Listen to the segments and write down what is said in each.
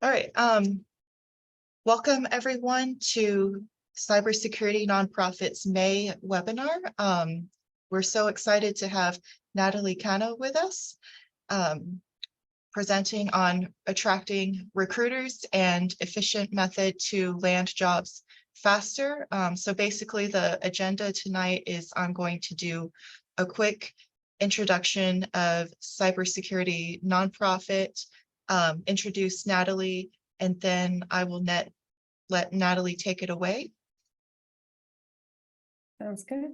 All right. Welcome everyone to Cybersecurity Nonprofits May webinar. We're so excited to have Nathali Cano with us, presenting on attracting recruiters and efficient method to land jobs faster. So basically the agenda tonight is I'm going to do a quick introduction of cybersecurity nonprofit, introduce Nathali, and then I will let Nathali take it away. Sounds good.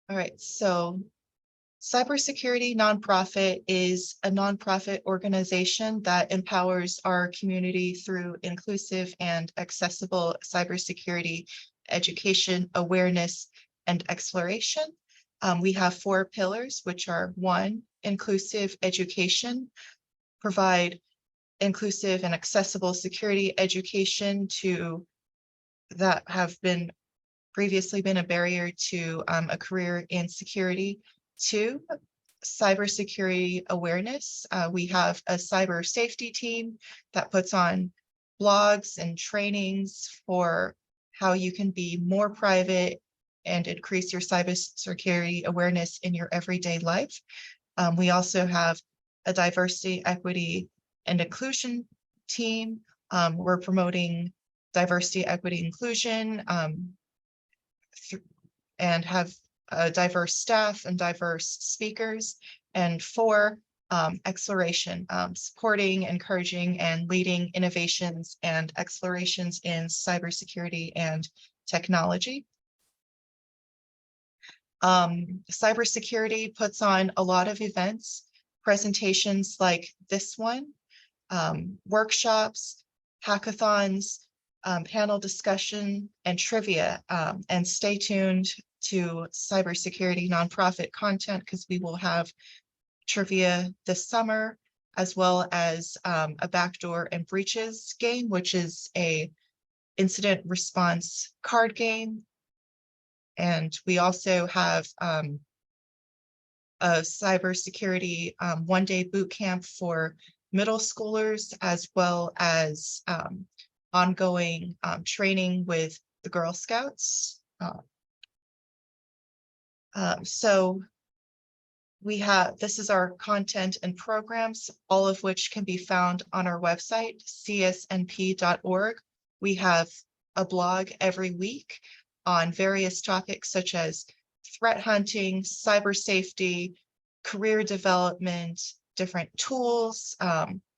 All right, so Cybersecurity Nonprofit is a nonprofit organization that empowers our community through inclusive and accessible cybersecurity education, awareness, and exploration. We have 4 pillars, which are 1, inclusive education, provide inclusive and accessible security education to that have previously been a barrier to a career in security. 2, cybersecurity awareness. We have a cyber safety team that puts on blogs and trainings for how you can be more private and increase your cybersecurity awareness in your everyday life. We also have a diversity, equity, and inclusion team. We're promoting diversity, equity, inclusion, and have diverse staff and diverse speakers. And 4, exploration, supporting, encouraging, and leading innovations and explorations in cybersecurity and technology. Cybersecurity puts on a lot of events, presentations like this one, workshops, hackathons, panel discussion, and trivia. And stay tuned to cybersecurity nonprofit content because we will have trivia this summer, as well as a backdoor and breaches game, which is a incident response card game. And we also have a cybersecurity one-day boot camp for middle schoolers, as well as ongoing training with the Girl Scouts. So this is our content and programs, all of which can be found on our website, csnp.org. We have a blog every week on various topics such as threat hunting, cyber safety, career development, different tools,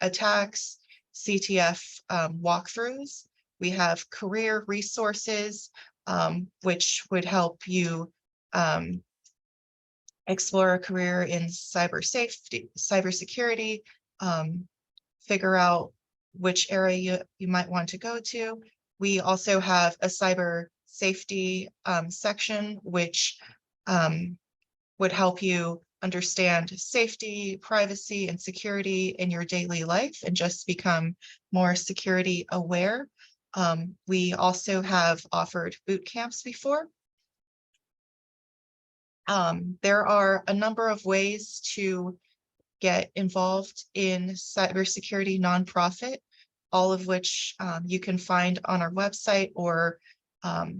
attacks, CTF walkthroughs. We have career resources, which would help you explore a career in cybersecurity, figure out which area you might want to go to. We also have a cyber safety section, which would help you understand safety, privacy, and security in your daily life and just become more security aware. We also have offered boot camps before. There are a number of ways to get involved in cybersecurity nonprofit, all of which you can find on our website, or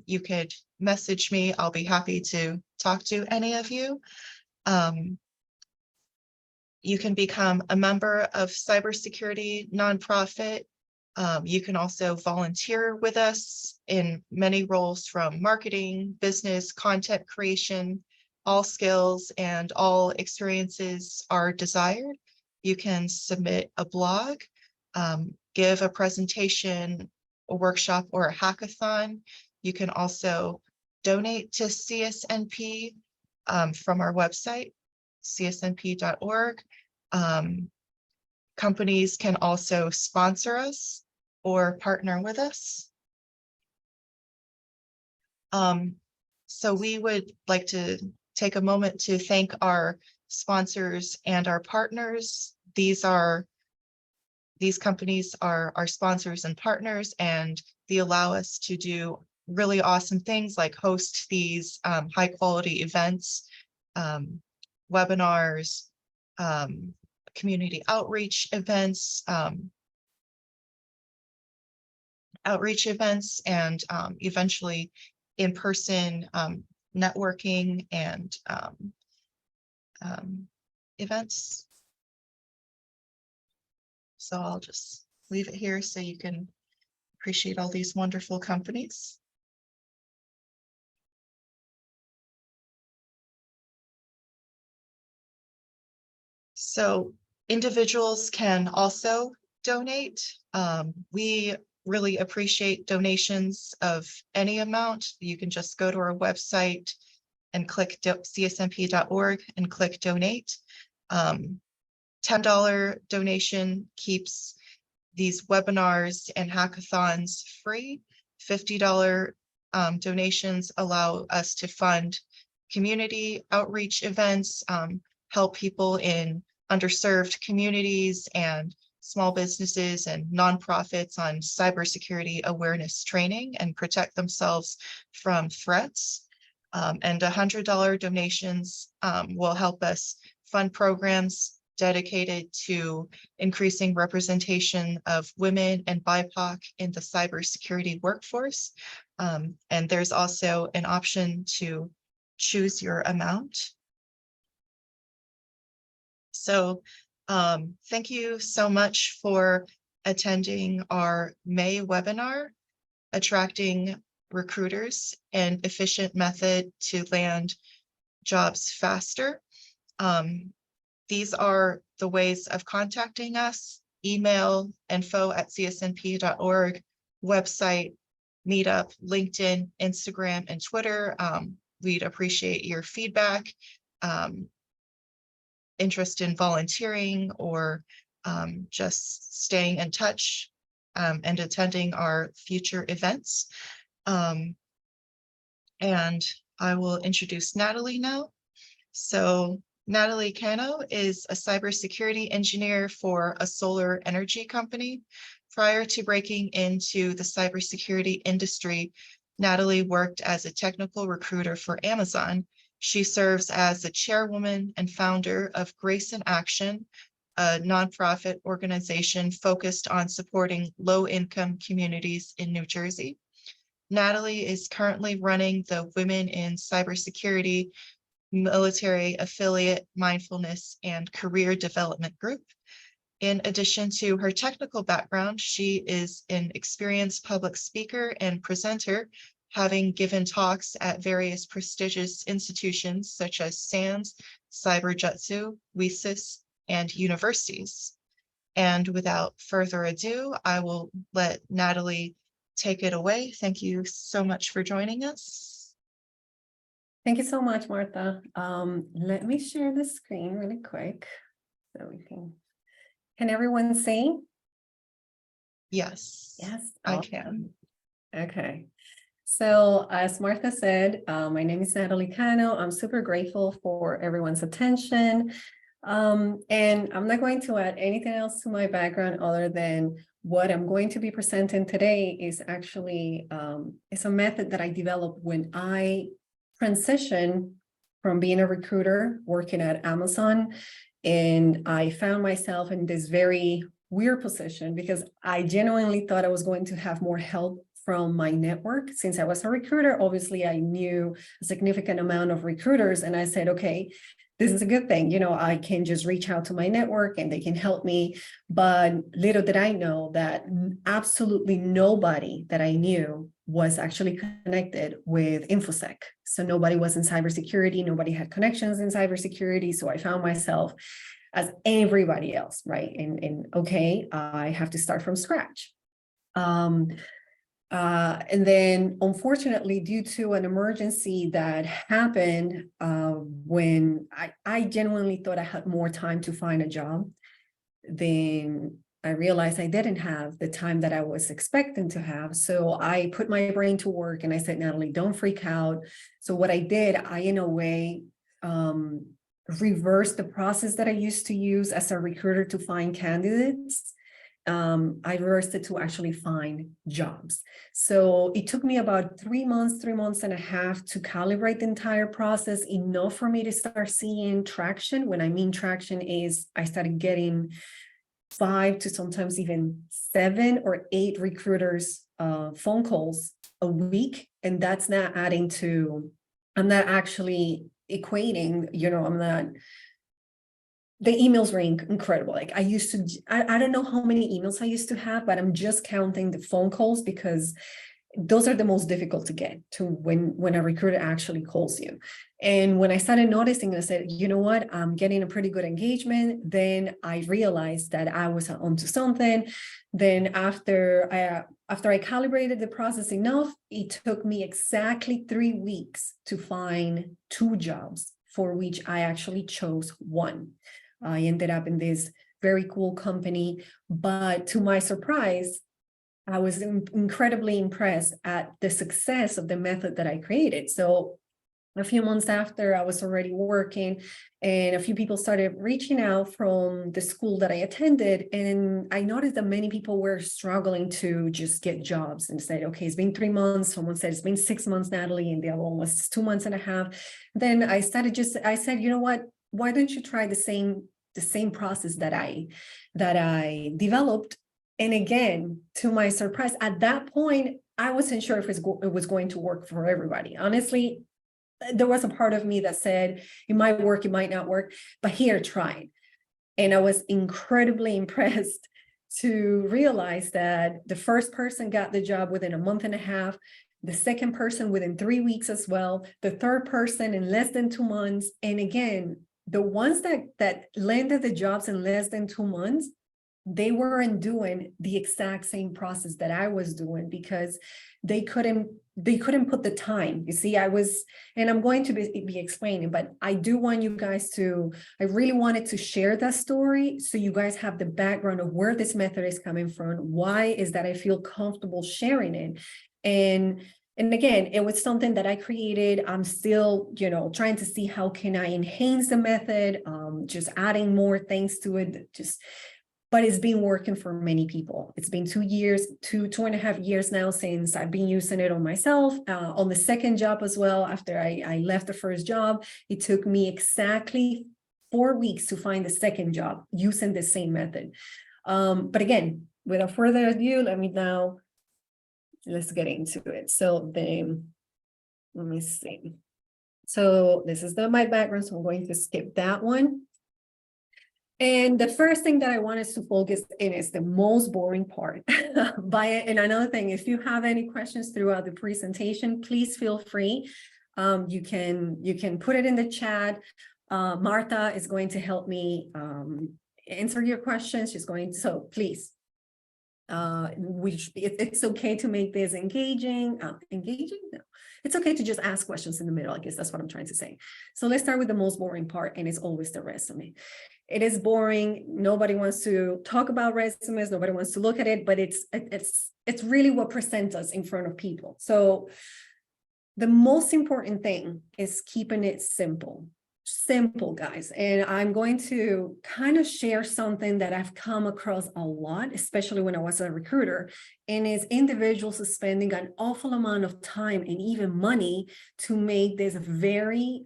you could message me. I'll be happy to talk to any of you. You can become a member of cybersecurity nonprofit. You can also volunteer with us in many roles, from marketing, business, content creation. All skills and all experiences are desired. You can submit a blog, give a presentation, a workshop, or a hackathon. You can also donate to CSNP from our website, csnp.org. Companies can also sponsor us or partner with us. So we would like to take a moment to thank our sponsors and our partners. These companies are our sponsors and partners, and they allow us to do really awesome things like host these high quality events, webinars, community outreach events, and eventually in-person networking and events. So I'll just leave it here so you can appreciate all these wonderful companies. So individuals can also donate. We really appreciate donations of any amount. You can just go to our website and click csmp.org and click donate. $10 donation keeps these webinars and hackathons free. $50 donations allow us to fund community outreach events, help people in underserved communities and small businesses and nonprofits on cybersecurity awareness training and protect themselves from threats. And $100 donations will help us fund programs dedicated to increasing representation of women and BIPOC in the cybersecurity workforce. And there's also an option to choose your amount. So thank you so much for attending our May webinar, Attracting Recruiters, an Efficient Method to Land Jobs Faster. These are the ways of contacting us: email info@csnp.org, website, Meetup, LinkedIn, Instagram, and Twitter. We'd appreciate your feedback, interest in volunteering, or just staying in touch and attending our future events. And I will introduce Nathali now. So Nathali Cano is a cybersecurity engineer for a solar energy company. Prior to breaking into the cybersecurity industry, Nathali worked as a technical recruiter for Amazon. She serves as the chairwoman and founder of Grace in Action, a nonprofit organization focused on supporting low-income communities in New Jersey. Nathali is currently running the Women in Cybersecurity Military Affiliate Mindfulness and Career Development Group. In addition to her technical background, she is an experienced public speaker and presenter, having given talks at various prestigious institutions such as SANS, Cyberjutsu, WSIS, and universities. And without further ado, I will let Nathali take it away. Thank you so much for joining us. Thank you so much, Martha. Let me share the screen really quick so we can everyone see? Yes. Yes, I can. Okay. So as Martha said, my name is Nathali Cano. I'm super grateful for everyone's attention. And I'm not going to add anything else to my background other than what I'm going to be presenting today is actually it's a method that I developed when I transitioned from being a recruiter working at Amazon. And I found myself in this very weird position because I genuinely thought I was going to have more help from my network. Since I was a recruiter, obviously I knew a significant amount of recruiters, and I said, okay, this is a good thing. You know, I can just reach out to my network and they can help me. But little did I know that absolutely nobody that I knew was actually connected with InfoSec. So nobody was in cybersecurity, nobody had connections in cybersecurity. So I found myself as everybody else, right? And okay, I have to start from scratch. And then, unfortunately, due to an emergency that happened when I genuinely thought I had more time to find a job, then I realized I didn't have the time that I was expecting to have. So I put my brain to work and I said, Nathali, don't freak out. So what I did, I, in a way, reversed the process that I used to use as a recruiter to find candidates. I reversed it to actually find jobs. So it took me about 3 months and a half to calibrate the entire process, enough for me to start seeing traction. When I mean traction is I started getting 5 to sometimes even 7 or 8 recruiters phone calls a week. And that's not adding to, I'm not actually equating, I'm not, the emails were incredible. Like I used to, I don't know how many emails I used to have, but I'm just counting the phone calls because those are the most difficult to get to when a recruiter actually calls you. And when I started noticing, I said, you know what, I'm getting a pretty good engagement. Then I realized that I was onto something. Then after I calibrated the process enough, it took me exactly 3 weeks to find 2 jobs for which I actually chose one. I ended up in this very cool company, but to my surprise, I was incredibly impressed at the success of the method that I created. So a few months after, I was already working, and a few people started reaching out from the school that I attended. And I noticed that many people were struggling to just get jobs and said, okay, it's been 3 months. Someone said it's been 6 months, Natalie, and the other one was 2 months and a half. Then I said, you know what, why don't you try the same process that I developed? And again, to my surprise, at that point, I wasn't sure if it was going to work for everybody. Honestly, there was a part of me that said, it might work, it might not work, but here, try it. And I was incredibly impressed to realize that the first person got the job within a month and a half, the second person within 3 weeks as well, the third person in less than 2 months. And again, the ones that landed the jobs in less than 2 months, they weren't doing the exact same process that I was doing because they couldn't put the time. You see, and I'm going to be explaining, but I do want you guys I really wanted to share that story so you guys have the background of where this method is coming from. Why is that I feel comfortable sharing it? And again, it was something that I created. I'm still, trying to see how can I enhance the method, just adding more things to it, but it's been working for many people. It's been 2 years, 2.5 years now since I've been using it on myself, on the second job as well. After I left the first job, it took me exactly 4 weeks to find the second job using the same method. But again, without further ado, let's get into it. So let me see. So this is my background, so I'm going to skip that one. And the first thing that I want us to focus in is the most boring part. And another thing, if you have any questions throughout the presentation, please feel free. You can put it in the chat. Martha is going to help me answer your questions. So please. It's okay to make this engaging. No, it's okay to just ask questions in the middle. I guess that's what I'm trying to say. So let's start with the most boring part, and it's always the resume. It is boring. Nobody wants to talk about resumes. Nobody wants to look at it, but it's really what presents us in front of people. So the most important thing is keeping it simple. Simple, guys. And I'm going to kind of share something that I've come across a lot, especially when I was a recruiter, and is individuals spending an awful amount of time and even money to make this very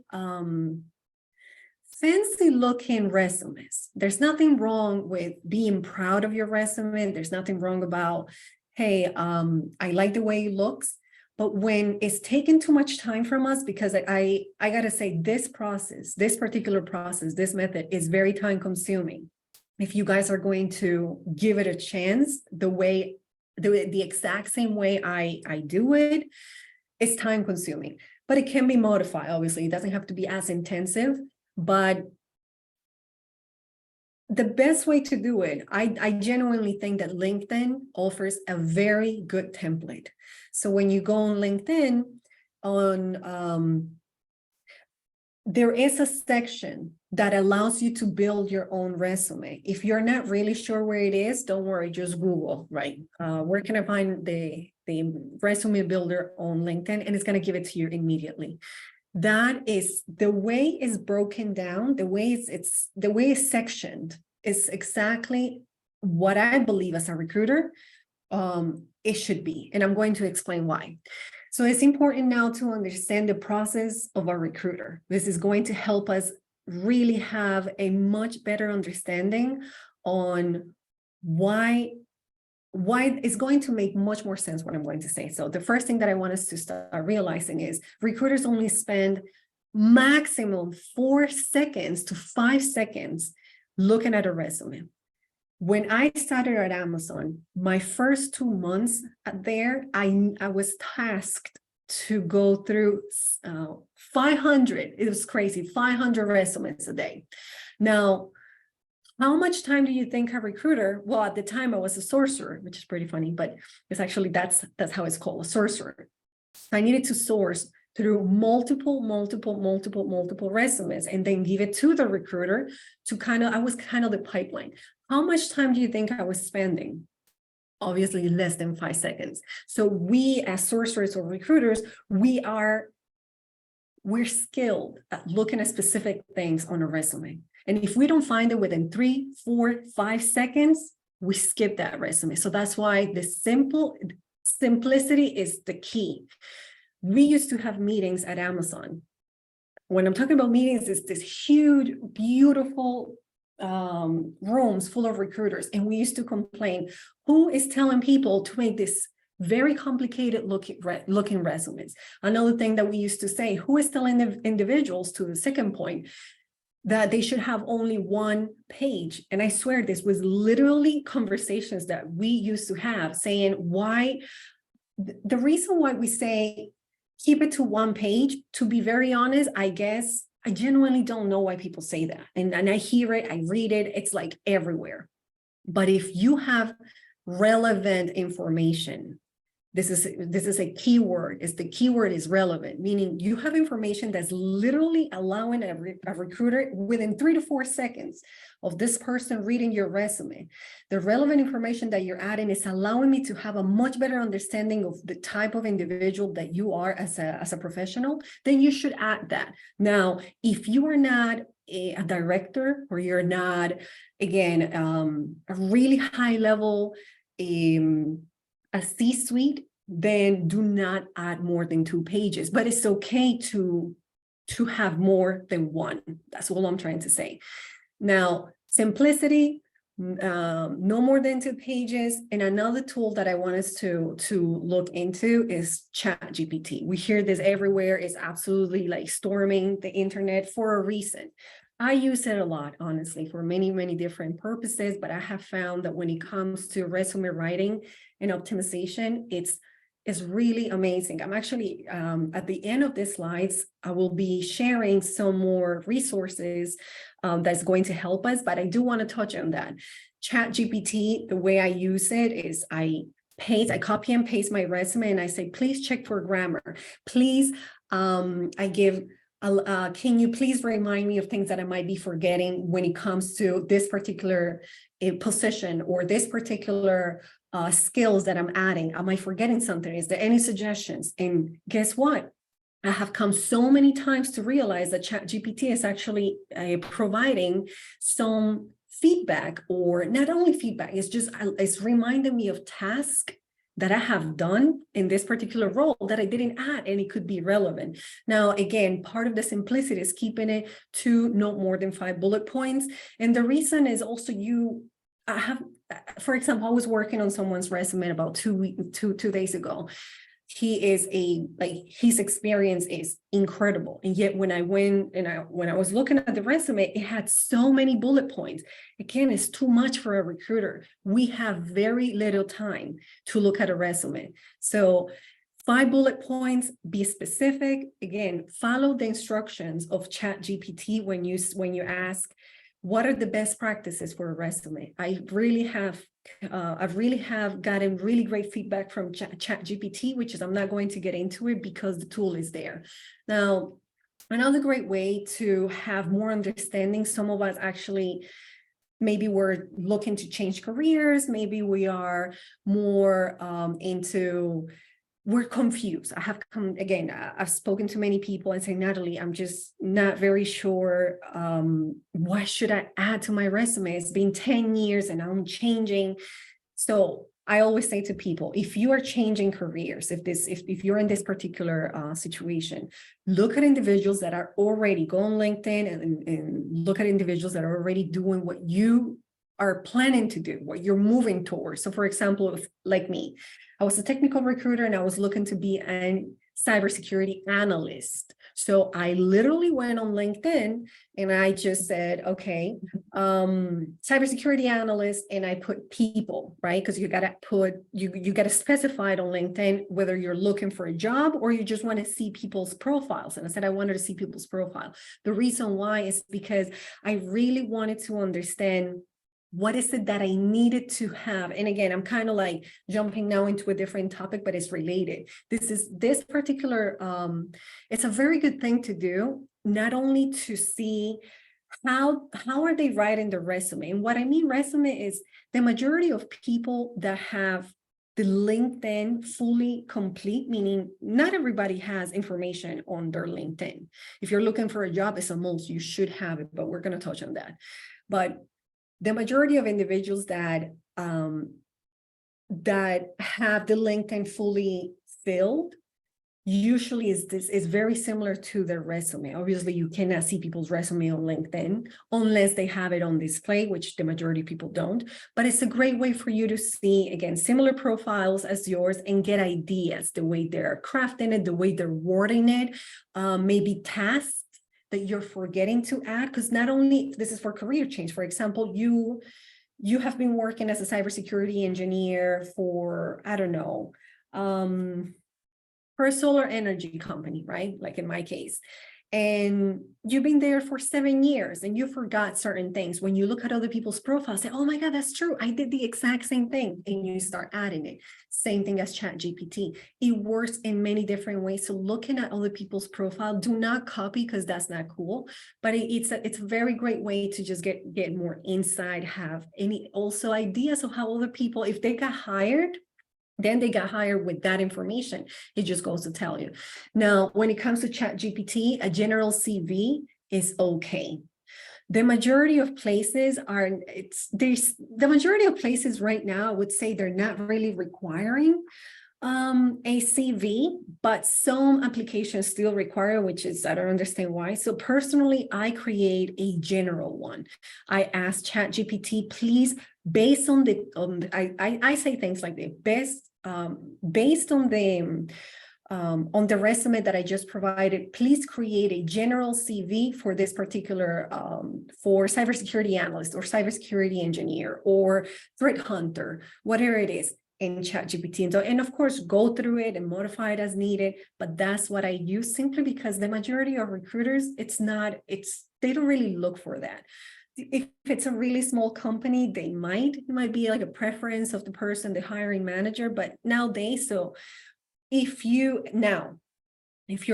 fancy looking resumes. There's nothing wrong with being proud of your resume. There's nothing wrong about, hey, I like the way it looks. But when it's taken too much time from us, because I gotta say, this particular process, this method is very time consuming. If you guys are going to give it a chance, the exact same way I do it, it's time consuming, but it can be modified. Obviously, it doesn't have to be as intensive, but the best way to do it, I genuinely think that LinkedIn offers a very good template. So when you go on LinkedIn, there is a section that allows you to build your own resume. If you're not really sure where it is, don't worry, just Google, right? Where can I find the resume builder on LinkedIn? And it's going to give it to you immediately. That is the way it's broken down, the way it's sectioned is exactly what I believe as a recruiter, it should be. And I'm going to explain why. So it's important now to understand the process of a recruiter. This is going to help us really have a much better understanding on why it's going to make much more sense what I'm going to say. So the first thing that I want us to start realizing is recruiters only spend maximum 4 seconds to 5 seconds looking at a resume. When I started at Amazon, my first 2 months there, I was tasked to go through 500, it was crazy, 500 resumes a day. Now, how much time do you think a recruiter, well, at the time I was a sorcerer, which is pretty funny, but it's actually, that's how it's called, a sorcerer. I needed to source through multiple resumes and then give it to the recruiter to I was kind of the pipeline. How much time do you think I was spending? Obviously less than 5 seconds. So we as sorcerers or recruiters, we're skilled at looking at specific things on a resume. And if we don't find it within 3, 4, 5 seconds, we skip that resume. So that's why the simplicity is the key. We used to have meetings at Amazon. When I'm talking about meetings, it's this huge, beautiful rooms full of recruiters. And we used to complain, who is telling people to make this very complicated looking resumes? Another thing that we used to say, who is telling the individuals, to the second point, that they should have only 1 page? And I swear this was literally conversations that we used to have, saying why, the reason why we say keep it to 1 page, to be very honest, I guess I genuinely don't know why people say that. And I hear it, I read it, it's like everywhere. But if you have relevant information, this is a keyword. The keyword is relevant, meaning you have information that's literally allowing a recruiter within 3 to 4 seconds of this person reading your resume. The relevant information that you're adding is allowing me to have a much better understanding of the type of individual that you are as a professional. Then you should add that. Now, if you are not a director, or you're not, again, a really high level, a C-suite, then do not add more than 2 pages. But it's okay to have more than 1. That's all I'm trying to say. Now, simplicity, no more than 2 pages. And another tool that I want us to look into is ChatGPT. We hear this everywhere. It's absolutely like storming the internet for a reason. I use it a lot, honestly, for many different purposes, but I have found that when it comes to resume writing and optimization, it's really amazing. I'm actually, at the end of the slides, I will be sharing some more resources that's going to help us, but I do want to touch on that. ChatGPT, the way I use it is I copy and paste my resume and I say, please check for grammar. Please, I give, can you please remind me of things that I might be forgetting when it comes to this particular position or this particular skills that I'm adding? Am I forgetting something? Is there any suggestions? And guess what? I have come so many times to realize that ChatGPT is actually providing some feedback, or not only feedback, it's reminding me of tasks that I have done in this particular role that I didn't add, and it could be relevant. Now, again, part of the simplicity is keeping it to no more than 5 bullet points. And the reason is also for example, I was working on someone's resume about 2 days ago. His experience is incredible. And yet when I was looking at the resume, it had so many bullet points. Again, it's too much for a recruiter. We have very little time to look at a resume. So 5 bullet points, be specific. Again, follow the instructions of ChatGPT when you ask, what are the best practices for a resume? I really have gotten really great feedback from ChatGPT, which is, I'm not going to get into it because the tool is there. Now, another great way to have more understanding, some of us actually, maybe we're looking to change careers, maybe we are more into we're confused. I have come again, I've spoken to many people and say, Natalie, I'm just not very sure. What should I add to my resume? It's been 10 years and I'm changing. So I always say to people, if you are changing careers, if you're in this particular situation, look at individuals that are already, go on LinkedIn and look at individuals that are already doing what you are planning to do, what you're moving towards. So for example, if, like me, I was a technical recruiter and I was looking to be a cybersecurity analyst. So I literally went on LinkedIn and I just said, okay, cybersecurity analyst, and I put people, right? Because you gotta put, you gotta specify it on LinkedIn whether you're looking for a job or you just want to see people's profiles. And I said I wanted to see people's profile. The reason why is because I really wanted to understand what is it that I needed to have. And again, I'm kind of like jumping now into a different topic, but it's related. This particular, it's a very good thing to do, not only to see how are they writing the resume. And what I mean resume is the majority of people that have the LinkedIn fully complete, meaning not everybody has information on their LinkedIn. If you're looking for a job, it's a must, you should have it, but we're going to touch on that. But the majority of individuals that that have the LinkedIn fully filled usually is very similar to their resume. Obviously, you cannot see people's resume on LinkedIn unless they have it on display, which the majority of people don't. But it's a great way for you to see, again, similar profiles as yours and get ideas, the way they're crafting it, the way they're wording it, maybe tasks that you're forgetting to add, because not only this is for career change. For example, you have been working as a cybersecurity engineer for, I don't know, for a solar energy company, right? Like in my case. And you've been there for 7 years and you forgot certain things. When you look at other people's profiles, say, oh my God, that's true. I did the exact same thing. And you start adding it. Same thing as ChatGPT. It works in many different ways. So looking at other people's profile, do not copy because that's not cool. But it's a very great way to just get more insight, have any also ideas of how other people, if they got hired, then they got hired with that information. It just goes to tell you. Now, when it comes to ChatGPT, a general CV is okay. The majority of places are, the majority of places right now, I would say they're not really requiring a CV, but some applications still require, which is, I don't understand why. So personally, I create a general one. I ask ChatGPT, please, based on I say things like the best, based on the resume that I just provided, please create a general CV for this particular, for cybersecurity analyst or cybersecurity engineer or threat hunter, whatever it is, in ChatGPT. And of course, go through it and modify it as needed. But that's what I use simply because the majority of recruiters, they don't really look for that. If it's a really small company, it might be like a preference of the person, the hiring manager, but nowadays, so if you're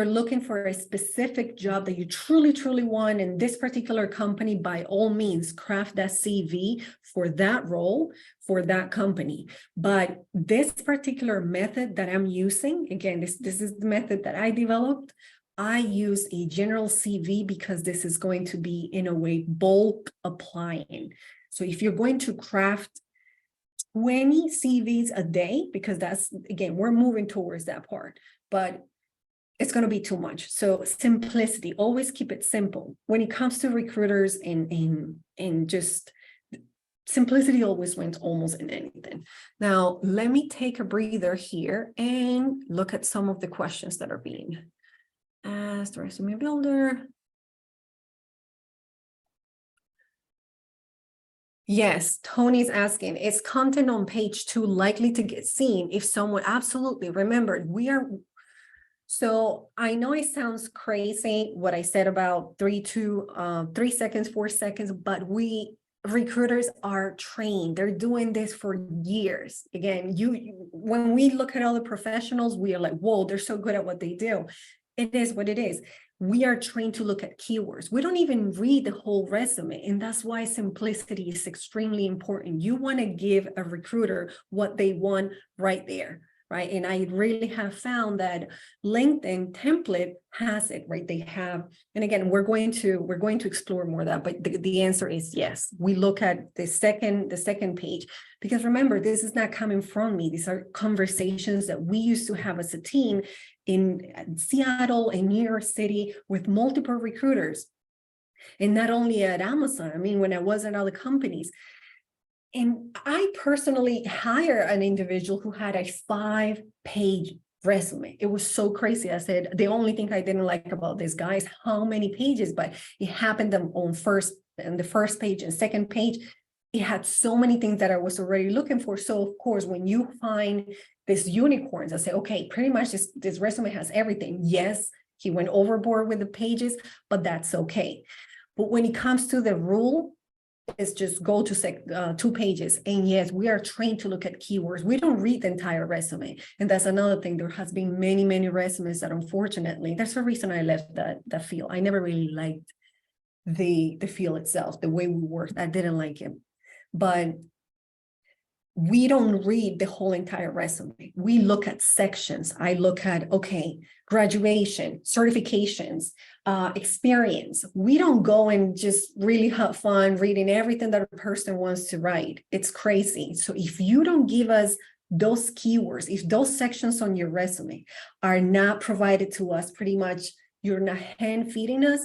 looking for a specific job that you truly want in this particular company, by all means, craft that CV for that role, for that company. But this particular method that I'm using, again, this is the method that I developed. I use a general CV because this is going to be, in a way, bulk applying. So if you're going to craft 20 CVs a day, because that's, again, we're moving towards that part, but it's going to be too much. So simplicity, always keep it simple. When it comes to recruiters and just simplicity always wins almost in anything. Now, let me take a breather here and look at some of the questions that are being asked. Resume builder. Yes, Tony's asking, is content on page 2 likely to get seen if someone, absolutely. Remember, so I know it sounds crazy what I said about 3 seconds, 4 seconds, but recruiters are trained. They're doing this for years. Again, when we look at other professionals, we are like, whoa, they're so good at what they do. It is what it is. We are trained to look at keywords. We don't even read the whole resume. And that's why simplicity is extremely important. You want to give a recruiter what they want right there. right? And I really have found that LinkedIn template has it, right? They have, and again, we're going to explore more of that, but the answer is yes. We look at the second page, because remember, this is not coming from me. These are conversations that we used to have as a team in Seattle and New York City with multiple recruiters. And not only at Amazon, I mean, when I was at other companies. And I personally hired an individual who had a 5-page resume. It was so crazy. I said, the only thing I didn't like about this guy is how many pages, but it happened on the first page and second page. It had so many things that I was already looking for. So of course, when you find these unicorns, I say, okay, pretty much this resume has everything. Yes, he went overboard with the pages, but that's okay. But when it comes to the rule, is just go to 2 pages. And yes, we are trained to look at keywords. We don't read the entire resume. And that's another thing. There has been many, many resumes that unfortunately, that's the reason I left that field. I never really liked the field itself, the way we worked. I didn't like it. But we don't read the whole entire resume. We look at sections. I look at, okay, graduation, certifications, experience. We don't go and just really have fun reading everything that a person wants to write. It's crazy. So if you don't give us those keywords, if those sections on your resume are not provided to us, pretty much you're not hand feeding us,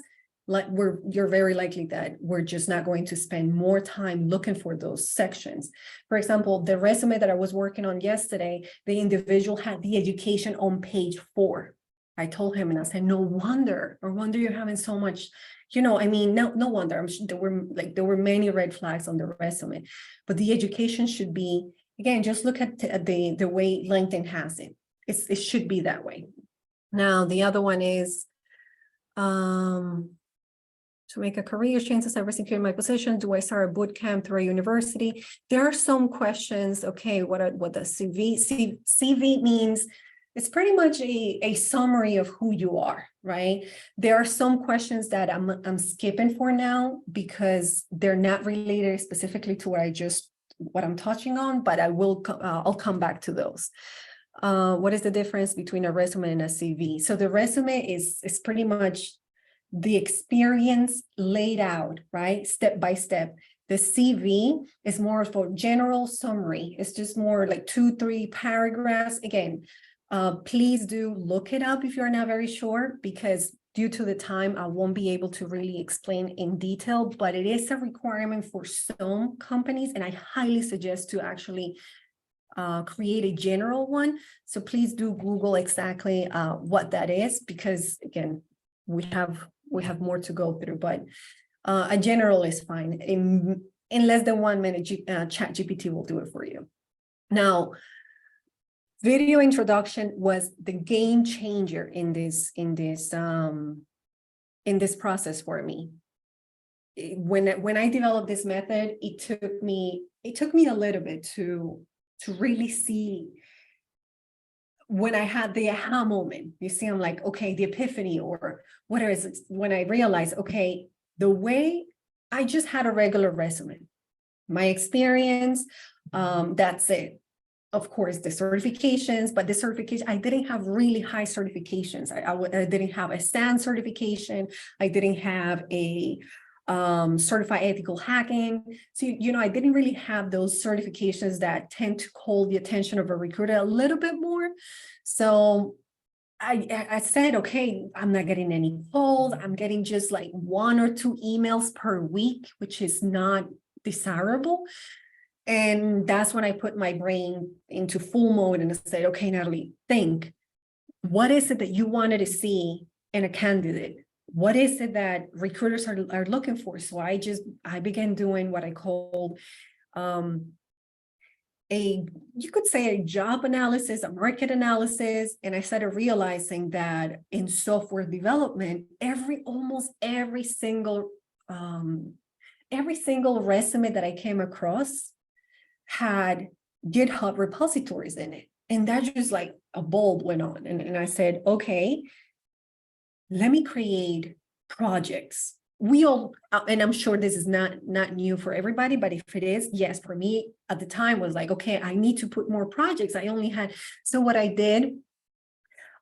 like you're very likely that we're just not going to spend more time looking for those sections. For example, the resume that I was working on yesterday, the individual had the education on page 4. I told him and I said, no wonder you're having so much, I mean, no wonder. I'm sure there were many red flags on the resume, but the education should be, again, just look at the way LinkedIn has it. It should be that way. Now, the other one is, to make a career change to cybersecurity, my position, do I start a boot camp through a university? There are some questions. Okay, what the CV means? It's pretty much a summary of who you are, right? There are some questions that I'm skipping for now because they're not related specifically to what I'm touching on, but I'll come back to those. What is the difference between a resume and a CV? So the resume is pretty much the experience laid out, right? Step by step. The CV is more of a general summary. It's just more like 2-3 paragraphs. Again, please do look it up if you're not very sure, because due to the time, I won't be able to really explain in detail, but it is a requirement for some companies. And I highly suggest to actually create a general one. So please do Google exactly what that is, because again, we have more to go through, but a general is fine. In less than 1 minute, ChatGPT will do it for you. Now, video introduction was the game changer in this process for me. When I developed this method, it took me a little bit to really see. When I had the aha moment, you see, I'm like, okay, the epiphany, or what is it? When I realized, okay, the way I just had a regular resume, my experience, that's it. Of course, the certifications, but the certification, I didn't have really high certifications. I didn't have a SAN certification. I didn't have a certified ethical hacking. So, I didn't really have those certifications that tend to call the attention of a recruiter a little bit more. So I said, okay, I'm not getting any calls. I'm getting just like 1 or 2 emails per week, which is not desirable. And that's when I put my brain into full mode and I said, okay, Natalie, think, what is it that you wanted to see in a candidate? What is it that recruiters are looking for? So I began doing what I called you could say a job analysis, a market analysis. And I started realizing that in software development, almost every single resume that I came across had GitHub repositories in it. And that just like a bulb went on. And I said, okay, let me create projects we all, and I'm sure this is not new for everybody, but if it is, yes, for me at the time was like, okay, I need to put more projects. I only had, so what I did,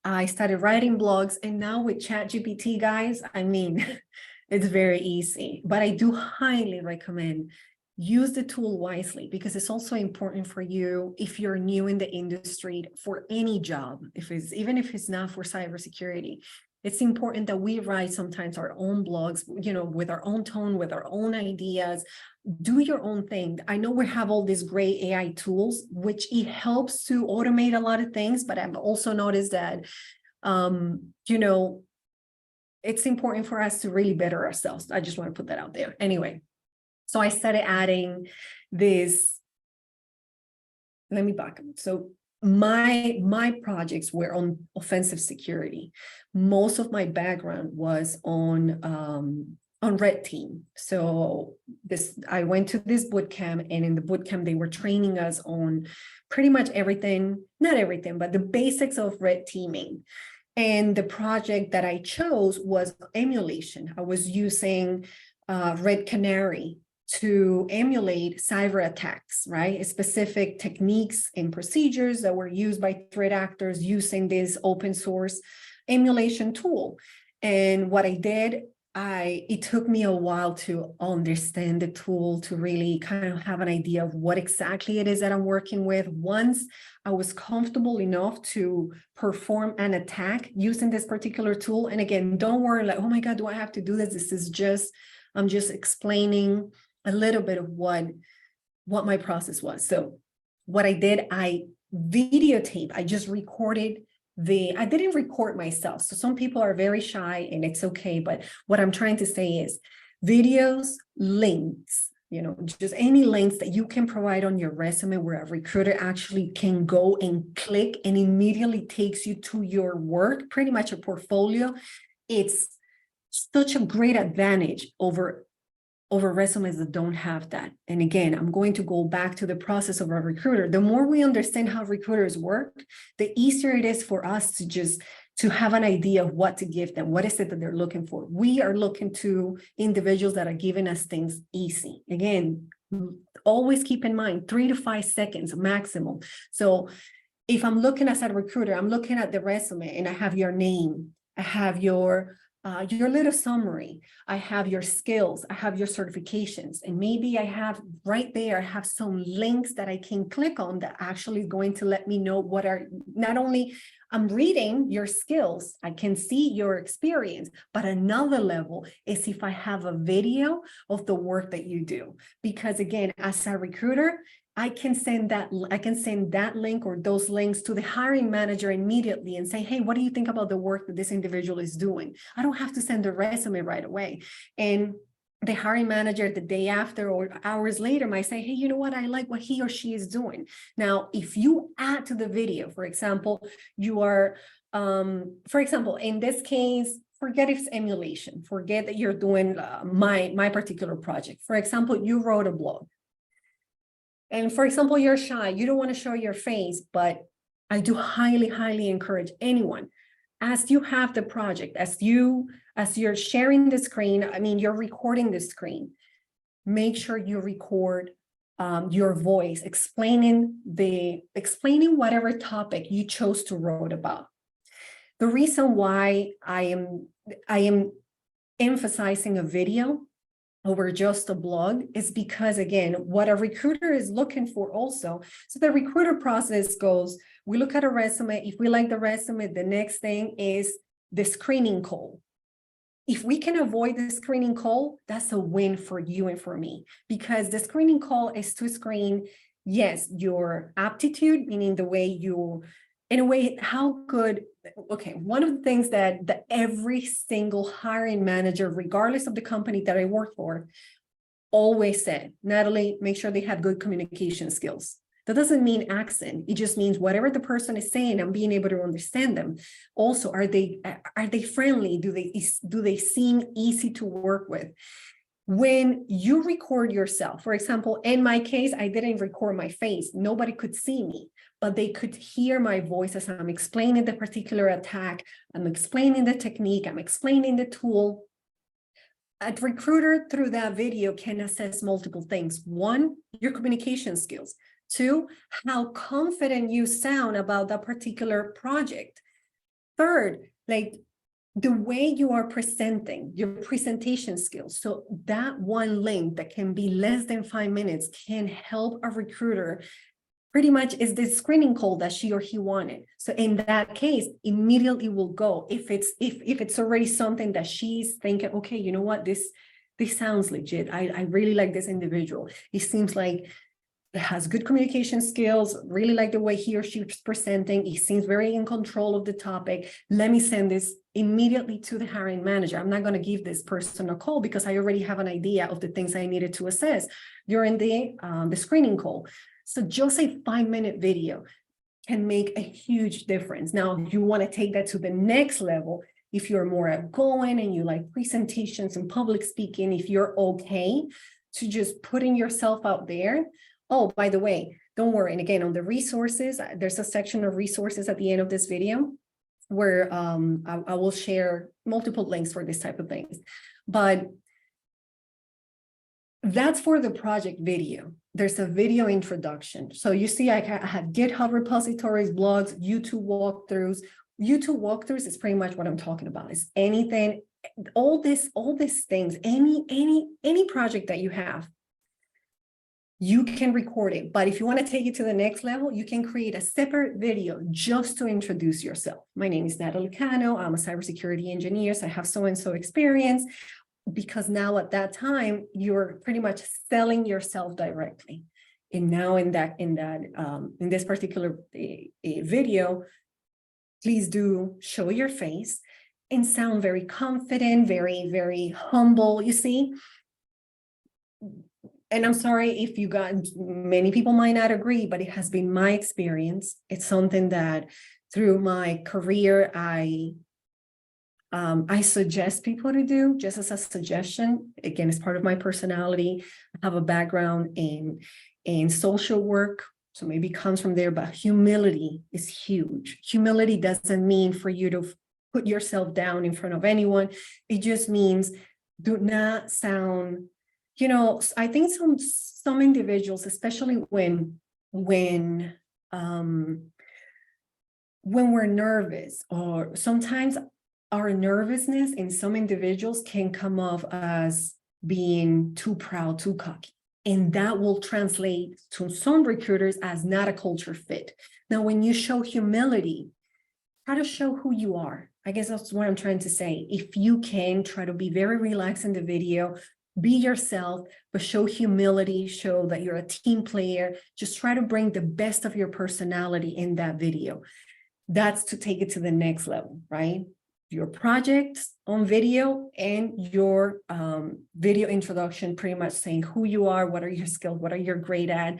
I started writing blogs, and now with ChatGPT, guys, I mean, it's very easy, but I do highly recommend use the tool wisely, because it's also important for you if you're new in the industry for any job, even if it's not for cybersecurity. It's important that we write sometimes our own blogs, with our own tone, with our own ideas. Do your own thing. I know we have all these great AI tools, which it helps to automate a lot of things, but I've also noticed that, it's important for us to really better ourselves. I just want to put that out there. Anyway, so I started adding this. Let me back up. So my projects were on offensive security. Most of my background was on red team. So I went to this boot camp, and in the boot camp they were training us on pretty much everything, not everything, but the basics of red teaming. And the project that I chose was emulation. I was using Red Canary to emulate cyber attacks, right? Specific techniques and procedures that were used by threat actors using this open source emulation tool. And what I did, it took me a while to understand the tool, to really kind of have an idea of what exactly it is that I'm working with. Once I was comfortable enough to perform an attack using this particular tool, and again, don't worry, like, oh my God, do I have to do this? I'm just explaining a little bit of what my process was. So what I did, I just recorded I didn't record myself. So some people are very shy, and it's okay. But what I'm trying to say is videos, links, just any links that you can provide on your resume where a recruiter actually can go and click and immediately takes you to your work, pretty much a portfolio. It's such a great advantage over resumes that don't have that. And again, I'm going to go back to the process of a recruiter. The more we understand how recruiters work, the easier it is for us to have an idea of what to give them. What is it that they're looking for? We are looking to individuals that are giving us things easy. Again, always keep in mind 3 to 5 seconds maximum. So if I'm looking as a recruiter, I'm looking at the resume and I have your name, I have your little summary, I have your skills, I have your certifications, and maybe I have right there, I have some links that I can click on that actually is going to let me know not only I'm reading your skills, I can see your experience, but another level is if I have a video of the work that you do. Because again, as a recruiter, I can send that link or those links to the hiring manager immediately and say, hey, what do you think about the work that this individual is doing? I don't have to send the resume right away. And the hiring manager the day after or hours later might say, hey, you know what? I like what he or she is doing. Now, if you add to the video, for example, you are, in this case, forget if it's emulation, forget that you're doing my particular project. For example, you wrote a blog. And for example, you're shy, you don't want to show your face, but I do highly, highly encourage anyone, as you have the project, as you're sharing the screen, you're recording the screen, make sure you record your voice, explaining whatever topic you chose to write about. The reason why I am emphasizing a video over just a blog is because, again, what a recruiter is looking for also. So the recruiter process goes, we look at a resume. If we like the resume, the next thing is the screening call. If we can avoid the screening call, that's a win for you and for me, because the screening call is to screen, yes, your aptitude, meaning the way you, in a way, how good. Okay, one of the things that every single hiring manager, regardless of the company that I work for, always said, Natalie, make sure they have good communication skills. That doesn't mean accent. It just means whatever the person is saying, I'm being able to understand them. Also, are they friendly? Do they seem easy to work with? When you record yourself, for example, in my case, I didn't record my face. Nobody could see me, but they could hear my voice as I'm explaining the particular attack. I'm explaining the technique. I'm explaining the tool. a recruiter through that video can assess multiple things. One, your communication skills. Two, how confident you sound about that particular project. Third, like the way you are presenting, your presentation skills. So that one link that can be less than 5 minutes can help a recruiter. Pretty much is the screening call that she or he wanted. So in that case, immediately will go. If it's already something that she's thinking, okay, you know what, this sounds legit. I really like this individual. It seems like it has good communication skills, really like the way he or she is presenting. He seems very in control of the topic. Let me send this immediately to the hiring manager. I'm not going to give this person a call because I already have an idea of the things I needed to assess during the screening call. So just a 5-minute video can make a huge difference. Now, if you want to take that to the next level, if you're more outgoing and you like presentations and public speaking, if you're okay to just putting yourself out there. Oh, by the way, don't worry. And again, on the resources, there's a section of resources at the end of this video where I will share multiple links for this type of things. But that's for the project video. There's a video introduction. So you see, I have GitHub repositories, blogs, YouTube walkthroughs. YouTube walkthroughs is pretty much what I'm talking about. Is anything, all these things, any project that you have, you can record it. But if you want to take it to the next level, you can create a separate video just to introduce yourself. My name is Nathali Cano. I'm a cybersecurity engineer. So I have so-and-so experience. Because now at that time, you're pretty much selling yourself directly. And now in this particular video, please do show your face and sound very confident, very, very humble, you see. And I'm sorry if you got, many people might not agree, but it has been my experience. It's something that through my career, I suggest people to do just as a suggestion. Again, it's part of my personality. I have a background in social work, so maybe it comes from there, but humility is huge. Humility doesn't mean for you to put yourself down in front of anyone. It just means do not sound, I think some individuals, especially when we're nervous, or sometimes our nervousness in some individuals can come off as being too proud, too cocky. And that will translate to some recruiters as not a culture fit. Now, when you show humility, try to show who you are. I guess that's what I'm trying to say. If you can, try to be very relaxed in the video, be yourself, but show humility, show that you're a team player. Just try to bring the best of your personality in that video. That's to take it to the next level, right? Your projects on video and your video introduction, pretty much saying who you are, what are your skills, what are you great at,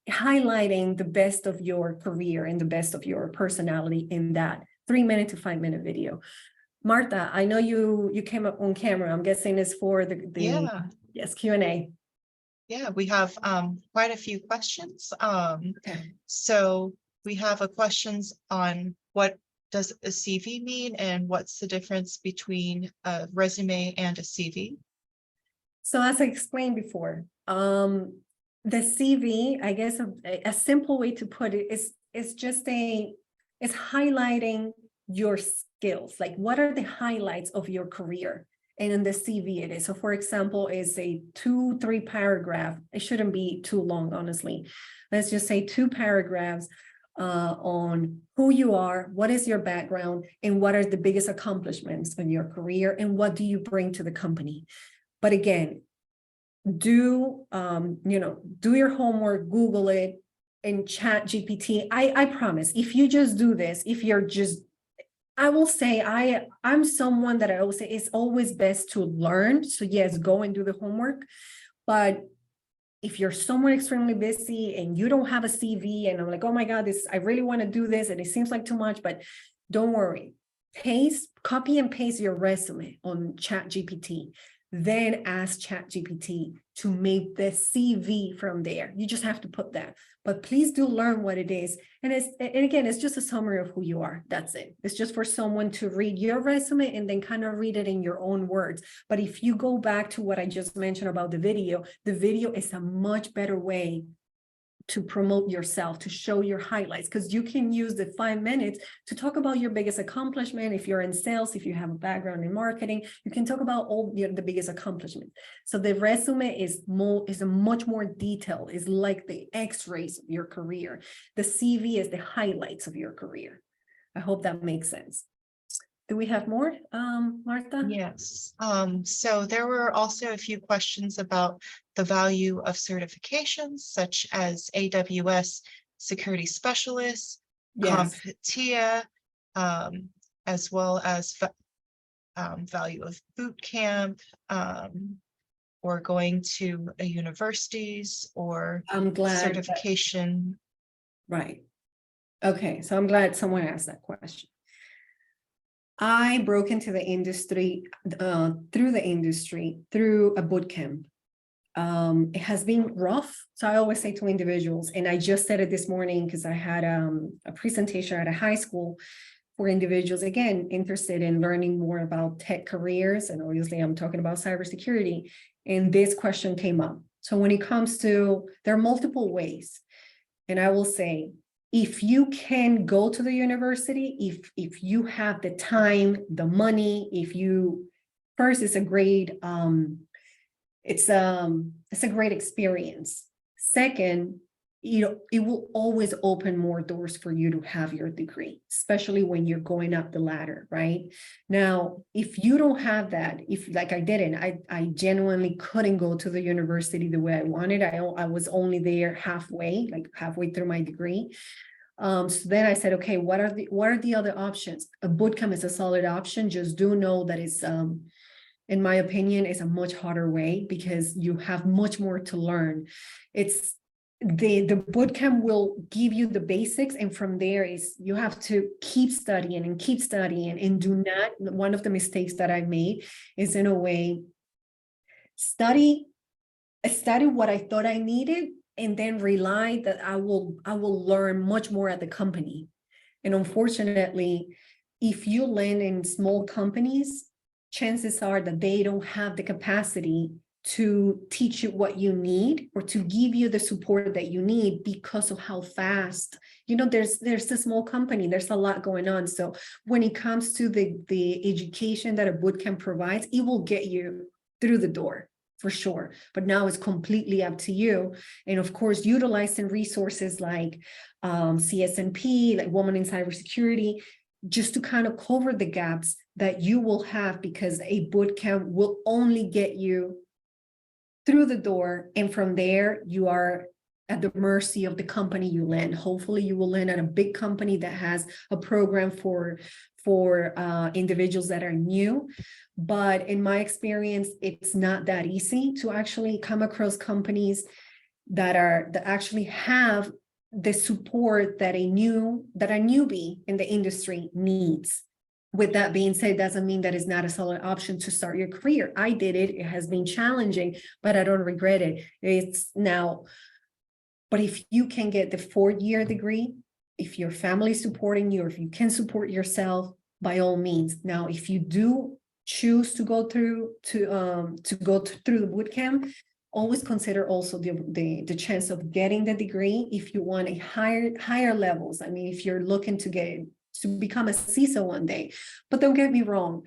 highlighting the best of your career and the best of your personality in that 3-minute to 5-minute video. Martha, I know you came up on camera. I'm guessing it's for the yes, Q&A. Yeah, we have quite a few questions. Okay. So we have a questions on what does a CV mean and what's the difference between a resume and a CV? So as I explained before, the CV, I guess a simple way to put it is it's highlighting your skills. Like, what are the highlights of your career? And in the CV it is. So for example, is a 2-3 paragraph. It shouldn't be too long, honestly. Let's just say 2 paragraphs on who you are, what is your background, and what are the biggest accomplishments in your career, and what do you bring to the company. But again, do your homework, Google it, and Chat GPT. I promise, if you just do this, if you're just, I will say, I'm someone that I always say it's always best to learn. So yes, go and do the homework. But if you're someone extremely busy and you don't have a CV, and I'm like, oh my God, I really want to do this, and it seems like too much, but don't worry. Copy and paste your resume on Chat GPT. Then ask Chat GPT, to make the CV from there. You just have to put that. But please do learn what it is. And again, it's just a summary of who you are. That's it. It's just for someone to read your resume and then kind of read it in your own words. But if you go back to what I just mentioned about the video is a much better way to promote yourself, to show your highlights, because you can use the 5 minutes to talk about your biggest accomplishment. If you're in sales, if you have a background in marketing, you can talk about all the biggest accomplishment. So the resume is a much more detailed, is like the x-rays of your career. The CV is the highlights of your career. I hope that makes sense. Do we have more, Martha? Yes. So there were also a few questions about the value of certifications such as AWS Security Specialist, Yes. CompTIA, as well as value of boot camp, or going to a universities or I'm glad. certification. Right. Okay, so I'm glad someone asked that question. I broke into the industry through a boot camp. It has been rough. So I always say to individuals, and I just said it this morning because I had a presentation at a high school for individuals, again, interested in learning more about tech careers. And obviously I'm talking about cybersecurity. And this question came up. So when it comes to, there are multiple ways. And I will say, if you can go to the university, if you have the time, the money, first, it's a great, it's a great experience. Second, it will always open more doors for you to have your degree, especially when you're going up the ladder, right? Now, if you don't have that, if like I didn't, I genuinely couldn't go to the university the way I wanted. I was only there halfway through my degree. So then I said, okay, what are the other options? A bootcamp is a solid option. Just do know that it's, in my opinion, is a much harder way because you have much more to learn. It's the bootcamp will give you the basics, and from there is you have to keep studying and do not. One of the mistakes that I made is, in a way, study what I thought I needed and then rely that I will learn much more at the company. And unfortunately, if you land in small companies, chances are that they don't have the capacity to teach you what you need or to give you the support that you need because of how fast, there's a small company, there's a lot going on. So when it comes to the education that a bootcamp provides, it will get you through the door for sure. But now it's completely up to you. And of course, utilizing resources like CSNP, like Women in Cybersecurity, just to kind of cover the gaps that you will have, because a bootcamp will only get you through the door. And from there, you are at the mercy of the company you land. Hopefully you will land at a big company that has a program for individuals that are new. But in my experience, it's not that easy to actually come across companies that actually have the support that a newbie in the industry needs. With that being said, doesn't mean that it's not a solid option to start your career. I did it. It has been challenging, but I don't regret it. It's now, but if you can get the 4-year degree, if your family is supporting you, or if you can support yourself, by all means. Now, if you do choose to go through the boot camp, always consider also the chance of getting the degree if you want a higher levels. I mean, if you're looking to become a CISO one day. But don't get me wrong,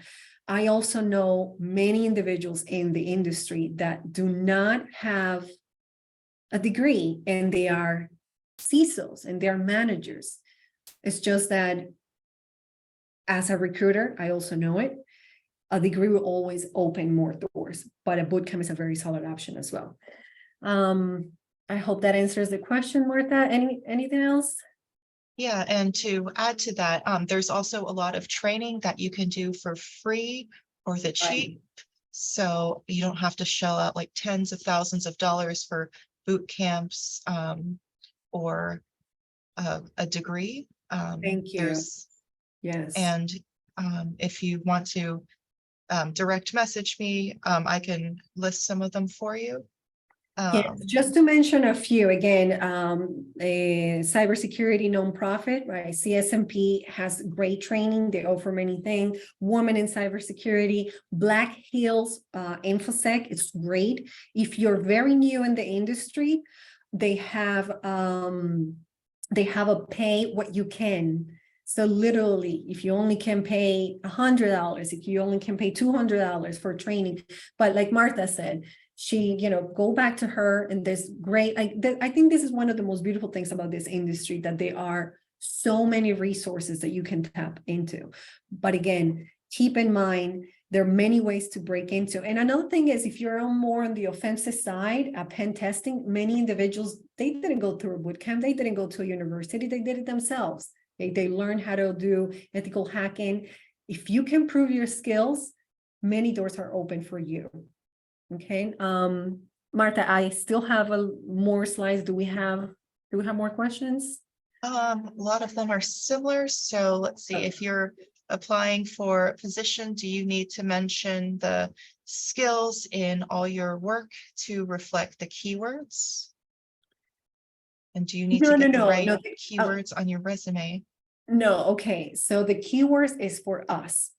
I also know many individuals in the industry that do not have a degree and they are CISOs and they are managers. It's just that as a recruiter, I also know it. A degree will always open more doors, but a bootcamp is a very solid option as well. I hope that answers the question, Martha. Anything else? Yeah, and to add to that, there's also a lot of training that you can do for free or the cheap. So you don't have to shell out like tens of thousands of dollars for boot camps or a degree. Thank you. Yes. And if you want to direct message me, I can list some of them for you. Yes, just to mention a few, again, a cybersecurity nonprofit, right? CSMP has great training. They offer many things. Women in cybersecurity, Black Hills, InfoSec, it's great. If you're very new in the industry, they have a pay what you can. So literally, if you only can pay $100, if you only can pay $200 for training, but like Martha said, she, go back to her, and there's great, I think this is one of the most beautiful things about this industry, that there are so many resources that you can tap into. But again, keep in mind, there are many ways to break into. And another thing is, if you're more on the offensive side, pen testing, many individuals, they didn't go through a boot camp, they didn't go to a university, they did it themselves. They learn how to do ethical hacking. If you can prove your skills, many doors are open for you. Okay, Martha, I still have more slides. Do we have more questions? A lot of them are similar. So let's see, if you're applying for a position, do you need to mention the skills in all your work to reflect the keywords? And do you need to get the right keywords on your resume? No, okay. So the keywords is for us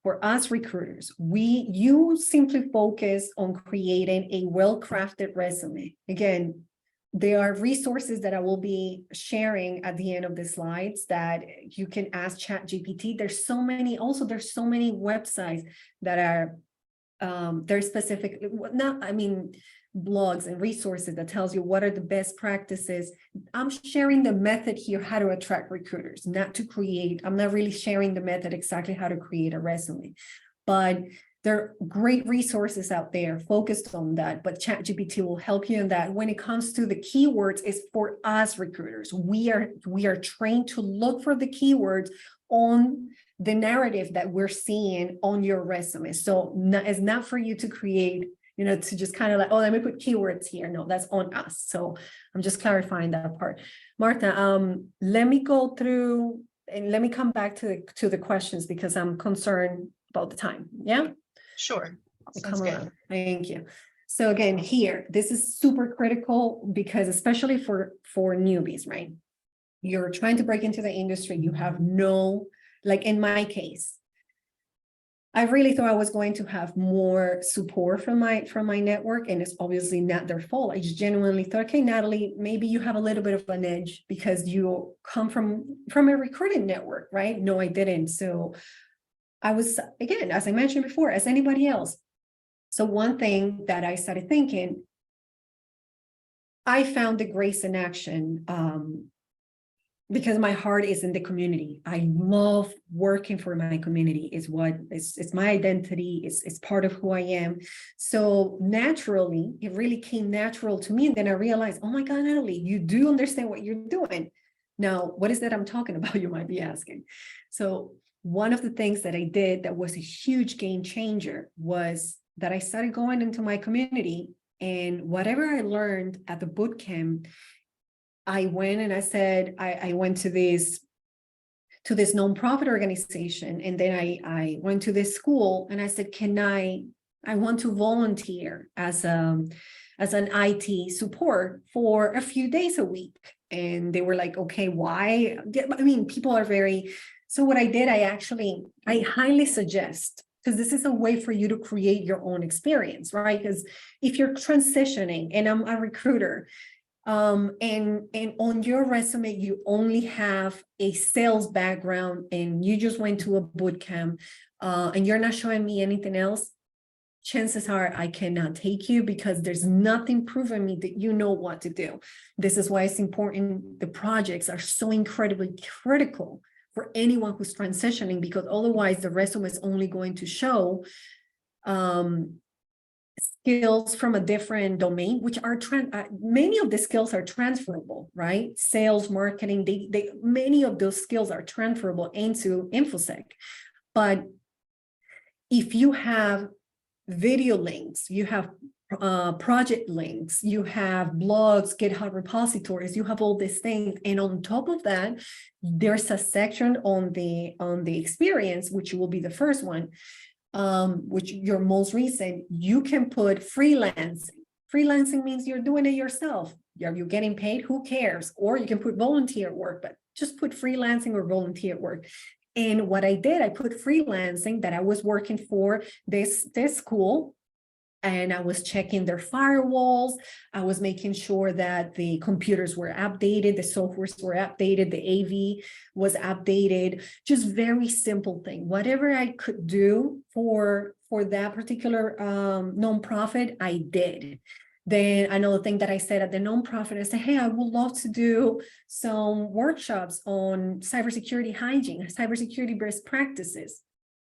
recruiters. You simply focus on creating a well-crafted resume. Again, there are resources that I will be sharing at the end of the slides that you can ask ChatGPT. There's so many websites that are they're specific, blogs and resources that tells you what are the best practices. I'm sharing the method here, how to attract recruiters, I'm not really sharing the method exactly how to create a resume, but there are great resources out there focused on that. But ChatGPT will help you in that. When it comes to the keywords, it's for us recruiters. We are trained to look for the keywords on the narrative that we're seeing on your resume. So it's not for you to create, to just kind of like, oh, let me put keywords here. No, that's on us. So I'm just clarifying that part. Martha, let me go through and let me come back to the questions, because I'm concerned about the time. Yeah. Sure. Come on. Thank you. So again, here, this is super critical, because especially for newbies, right? You're trying to break into the industry. You have like in my case, I really thought I was going to have more support from my network, and it's obviously not their fault. I just genuinely thought, okay, Natalie, maybe you have a little bit of an edge because you come from a recruiting network, right? No, I didn't. So I was, again, as I mentioned before, as anybody else. So one thing that I started thinking, I found the grace in action, because my heart is in the community. I love working for my community. It's my identity. It's part of who I am. So naturally, it really came natural to me. And then I realized, oh my God, Natalie, you do understand what you're doing. Now, what is that I'm talking about? You might be asking. So one of the things that I did that was a huge game changer was that I started going into my community, and whatever I learned at the boot camp, I went and I said, I went to this nonprofit organization, and then I went to this school, and I said, I want to volunteer as an IT support for a few days a week. And they were like, okay, why? I mean, people are so what I did, I highly suggest, because this is a way for you to create your own experience, right? Because if you're transitioning, and I'm a recruiter, and on your resume, you only have a sales background, and you just went to a boot camp, and you're not showing me anything else, chances are I cannot take you, because there's nothing proving me that you know what to do. This is why it's important. The projects are so incredibly critical for anyone who's transitioning, because otherwise the resume is only going to show skills from a different domain, which are many of the skills are transferable, right? Sales, marketing, many of those skills are transferable into InfoSec. But if you have video links, you have project links, you have blogs, GitHub repositories, you have all these things, and on top of that, there's a section on the experience, which will be the first one, which your most recent, you can put freelancing. Freelancing means you're doing it yourself. Are you getting paid? Who cares? Or you can put volunteer work, but just put freelancing or volunteer work. And what I did, I put freelancing, that I was working for this school, and I was checking their firewalls. I was making sure that the computers were updated, the softwares were updated, the AV was updated, just very simple thing. Whatever I could do for that particular nonprofit, I did. Then another thing that I said at the nonprofit, I said, hey, I would love to do some workshops on cybersecurity hygiene, cybersecurity best practices.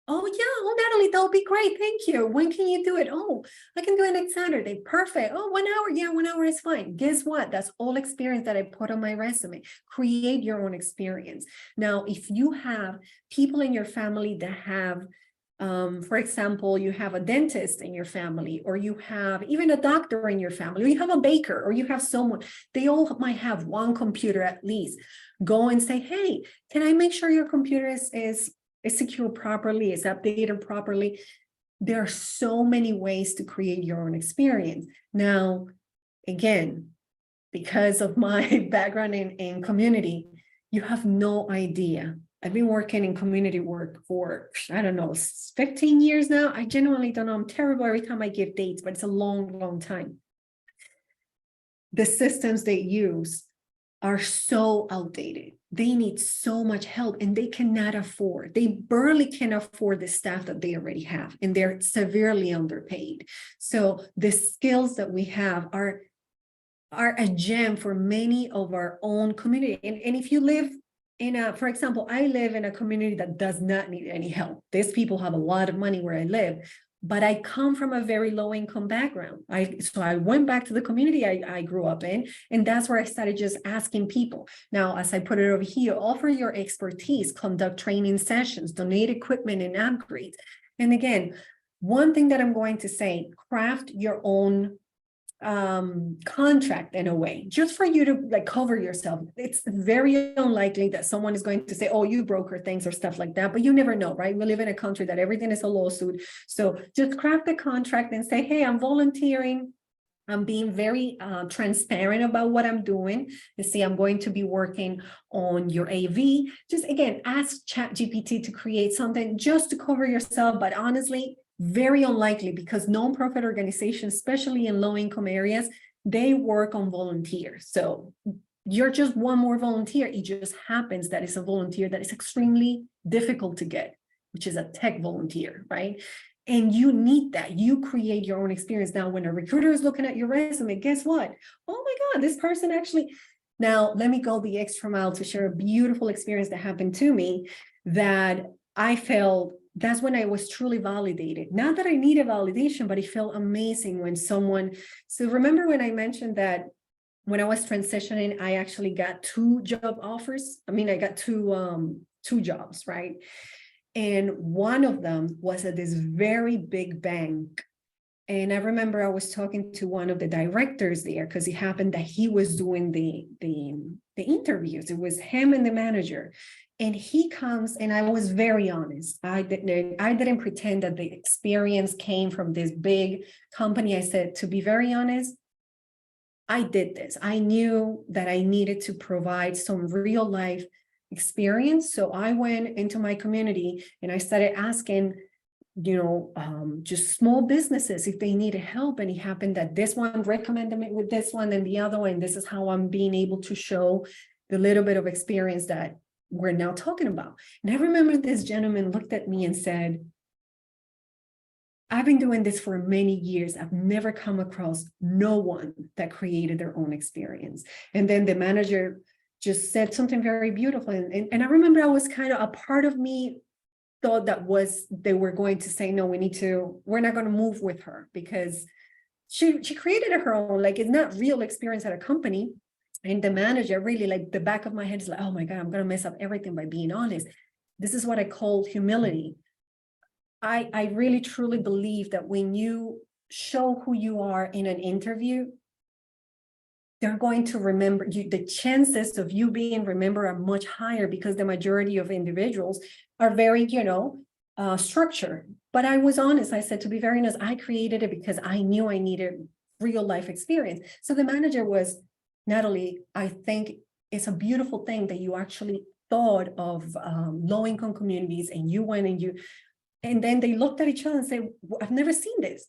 Oh, yeah. Oh, Natalie, that would be great. Thank you. When can you do it? Oh, I can do it next Saturday. Perfect. Oh, 1 hour. Yeah, 1 hour is fine. Guess what? That's all experience that I put on my resume. Create your own experience. Now, if you have people in your family that have, for example, you have a dentist in your family, or you have even a doctor in your family, or you have a baker, or you have someone, they all might have one computer at least. Go and say, hey, can I make sure your computer is secure properly, is updated properly? There are so many ways to create your own experience. Now, again, because of my background in community, you have no idea. I've been working in community work for, I don't know, 15 years now. I genuinely don't know. I'm terrible every time I give dates, but it's a long, long time. The systems they use are so outdated. They need so much help, and they cannot afford, they barely can afford the staff that they already have, and they're severely underpaid. So the skills that we have are a gem for many of our own community. And if you live in a, for example, I live in a community that does not need any help. These people have a lot of money where I live, but I come from a very low income background. So I went back to the community I grew up in, and that's where I started just asking people. Now, as I put it over here, offer your expertise, conduct training sessions, donate equipment and upgrades. And again, one thing that I'm going to say, craft your own contract in a way, just for you to like cover yourself. It's very unlikely that someone is going to say, oh, you broker things or stuff like that, but you never know, right? We live in a country that everything is a lawsuit. So just craft the contract and say, hey, I'm volunteering. I'm being very transparent about what I'm doing. You see, I'm going to be working on your AV. Just again, ask ChatGPT to create something just to cover yourself. But honestly, very unlikely, because nonprofit organizations, especially in low-income areas, they work on volunteers. So you're just one more volunteer. It just happens that it's a volunteer that is extremely difficult to get, which is a tech volunteer, right? And you need that. You create your own experience. Now, when a recruiter is looking at your resume, guess what? Oh my God, this person actually. Now, let me go the extra mile to share a beautiful experience that happened to me that I felt. That's when I was truly validated. Not that I needed validation, but it felt amazing when someone, so remember when I mentioned that when I was transitioning, I actually got 2 job offers. I mean, I got two jobs, right? And one of them was at this very big bank. And I remember I was talking to one of the directors there, because it happened that he was doing the interviews. It was him and the manager. And he comes, and I was very honest. I didn't pretend that the experience came from this big company. I said, to be very honest, I did this. I knew that I needed to provide some real life experience. So I went into my community and I started asking, just small businesses if they needed help. And it happened that this one recommended me with this one and the other one. This is how I'm being able to show the little bit of experience that we're now talking about. And I remember this gentleman looked at me and said, I've been doing this for many years. I've never come across no one that created their own experience. And then the manager just said something very beautiful. And I remember I was kind of, a part of me thought that they were going to say, no, we're not going to move with her, because she created her own, like, it's not real experience at a company. And the manager really, like, the back of my head is like, oh my God, I'm going to mess up everything by being honest. This is what I call humility. I really truly believe that when you show who you are in an interview, they're going to remember you. The chances of you being remembered are much higher, because the majority of individuals are very, structured. But I was honest. I said, to be very honest, I created it because I knew I needed real life experience. So the manager was, Natalie, I think it's a beautiful thing that you actually thought of low-income communities, and you went and then they looked at each other and said, I've never seen this.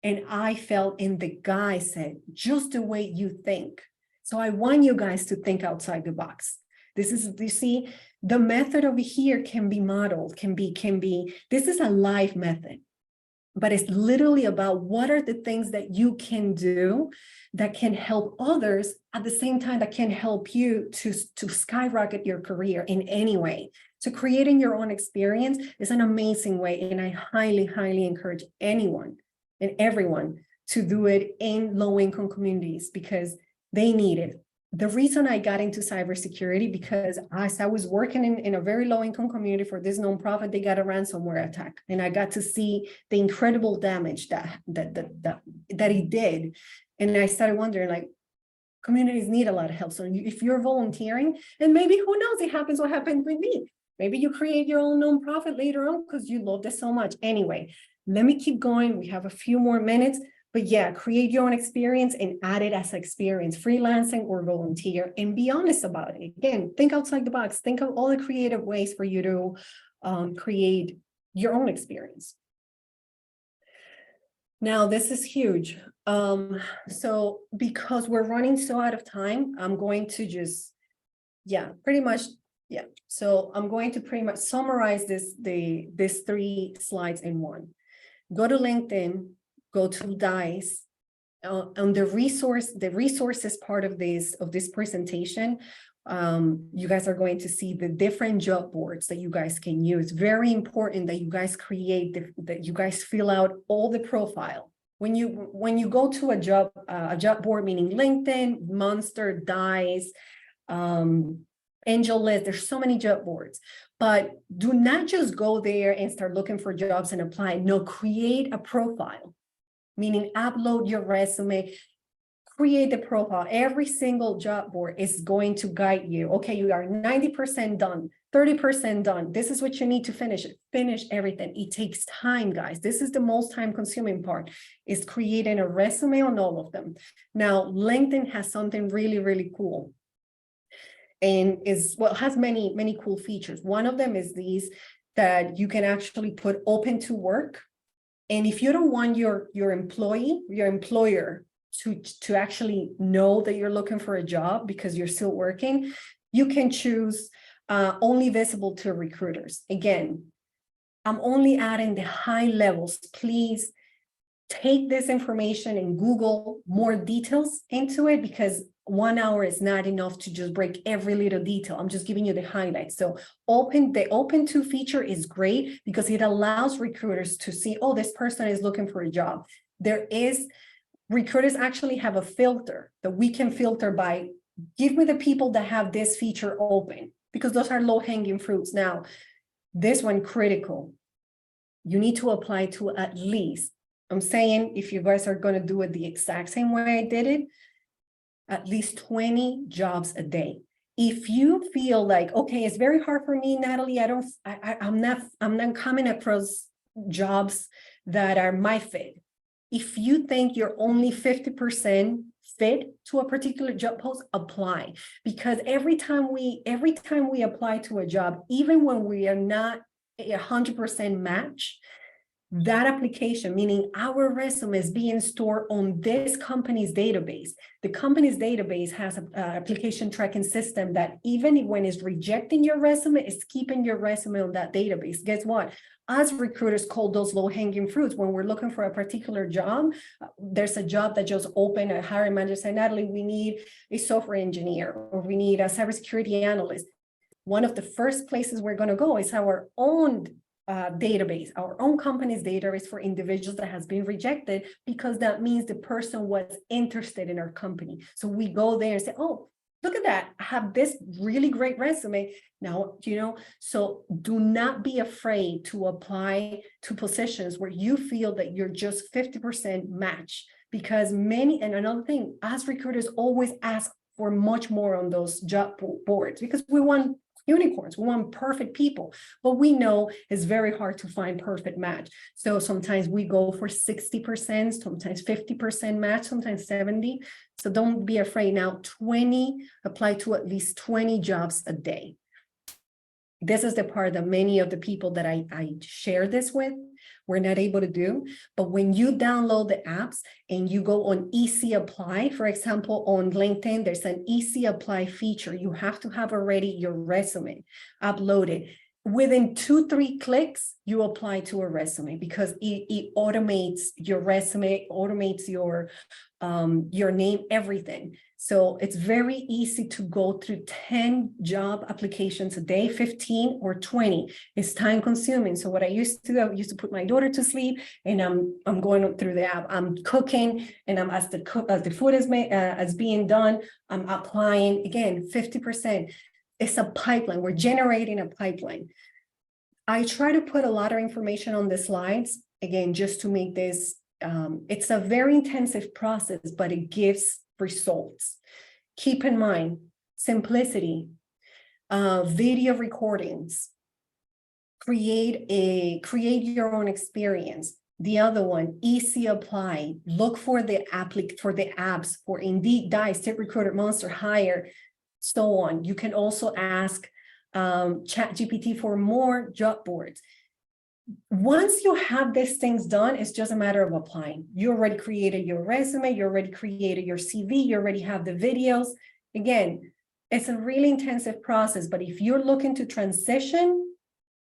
And I felt, and the guy said, just the way you think. So I want you guys to think outside the box. This is, you see, the method over here can be modeled, this is a live method, but it's literally about what are the things that you can do that can help others at the same time that can help you to skyrocket your career in any way. So creating your own experience is an amazing way. And I highly, highly encourage anyone and everyone to do it in low-income communities because they need it. The reason I got into cybersecurity, because as I was working in a very low-income community for this nonprofit, they got a ransomware attack, and I got to see the incredible damage that it did. And I started wondering, like, communities need a lot of help. So if you're volunteering, and maybe who knows, it happens what happened with me. Maybe you create your own nonprofit later on because you loved it so much. Anyway, let me keep going. We have a few more minutes. But yeah, create your own experience and add it as experience, freelancing or volunteer, and be honest about it. Again, think outside the box. Think of all the creative ways for you to create your own experience. Now, this is huge. So because we're running so out of time, I'm going to just, pretty much. So I'm going to pretty much summarize this 3 slides in one. Go to LinkedIn. Go to DICE. On the resources part of this presentation, you guys are going to see the different job boards that you guys can use. Very important that you guys create, that you guys fill out all the profile. When you go to a job board, meaning LinkedIn, Monster, DICE, Angel List, there's so many job boards. But do not just go there and start looking for jobs and apply. No, create a profile. Meaning upload your resume, create the profile. Every single job board is going to guide you. Okay, you are 90% done, 30% done. This is what you need to finish it. Finish everything. It takes time, guys. This is the most time consuming part, is creating a resume on all of them. Now, LinkedIn has something really, really cool. And has many, many cool features. One of them is these, that you can actually put open to work. And if you don't want your employer to actually know that you're looking for a job because you're still working, you can choose only visible to recruiters. Again, I'm only adding the high levels. Please take this information and Google more details into it, because 1 hour is not enough to just break every little detail. I'm just giving you the highlights. So the open to feature is great because it allows recruiters to see, oh, this person is looking for a job. Recruiters actually have a filter that we can filter by, give me the people that have this feature open, because those are low-hanging fruits. Now, this one critical. You need to apply to at least, I'm saying, if you guys are going to do it the exact same way I did it, at least 20 jobs a day. If you feel like, okay, it's very hard for me, Natalie, I'm not coming across jobs that are my fit. If you think you're only 50% fit to a particular job post, apply. Because every time we apply to a job, even when we are not 100% match, that application, meaning our resume, is being stored on this company's database. The company's database has an application tracking system that even when it's rejecting your resume, it's keeping your resume on that database. Guess what? Us recruiters call those low-hanging fruits. When we're looking for a particular job, there's a job that just opened, a hiring manager said, Natalie, we need a software engineer, or we need a cybersecurity analyst. One of the first places we're going to go is our own database, our own company's database for individuals that has been rejected, because that means the person was interested in our company. So we go there and say, oh, look at that, I have this really great resume. Now, so do not be afraid to apply to positions where you feel that you're just 50% match, because and another thing, as recruiters always ask for much more on those job boards, because we want unicorns. We want perfect people, but we know it's very hard to find perfect match. So sometimes we go for 60%, sometimes 50% match, sometimes 70. So don't be afraid. Now 20, apply to at least 20 jobs a day. This is the part that many of the people that I share this with were not able to do. But when you download the apps and you go on Easy Apply, for example, on LinkedIn, there's an Easy Apply feature. You have to have already your resume uploaded. Within 2-3 clicks, you apply to a resume because it automates your resume, automates your name, everything. So it's very easy to go through 10 job applications a day, 15 or 20. It's time consuming. So what I used to do, I used to put my daughter to sleep and I'm going through the app. I'm cooking and I'm as the food is made, as being done, I'm applying again, 50%. It's a pipeline. We're generating a pipeline. I try to put a lot of information on the slides, again, just to make this, it's a very intensive process, but it gives results. Keep in mind, simplicity, video recordings, create your own experience. The other one, Easy Apply. Look for the apps for Indeed, Dice, ZipRecruiter, Monster, Hire, so on. You can also ask ChatGPT for more job boards. Once you have these things done, it's just a matter of applying. You already created your resume, you already created your CV, you already have the videos. Again, it's a really intensive process, but if you're looking to transition,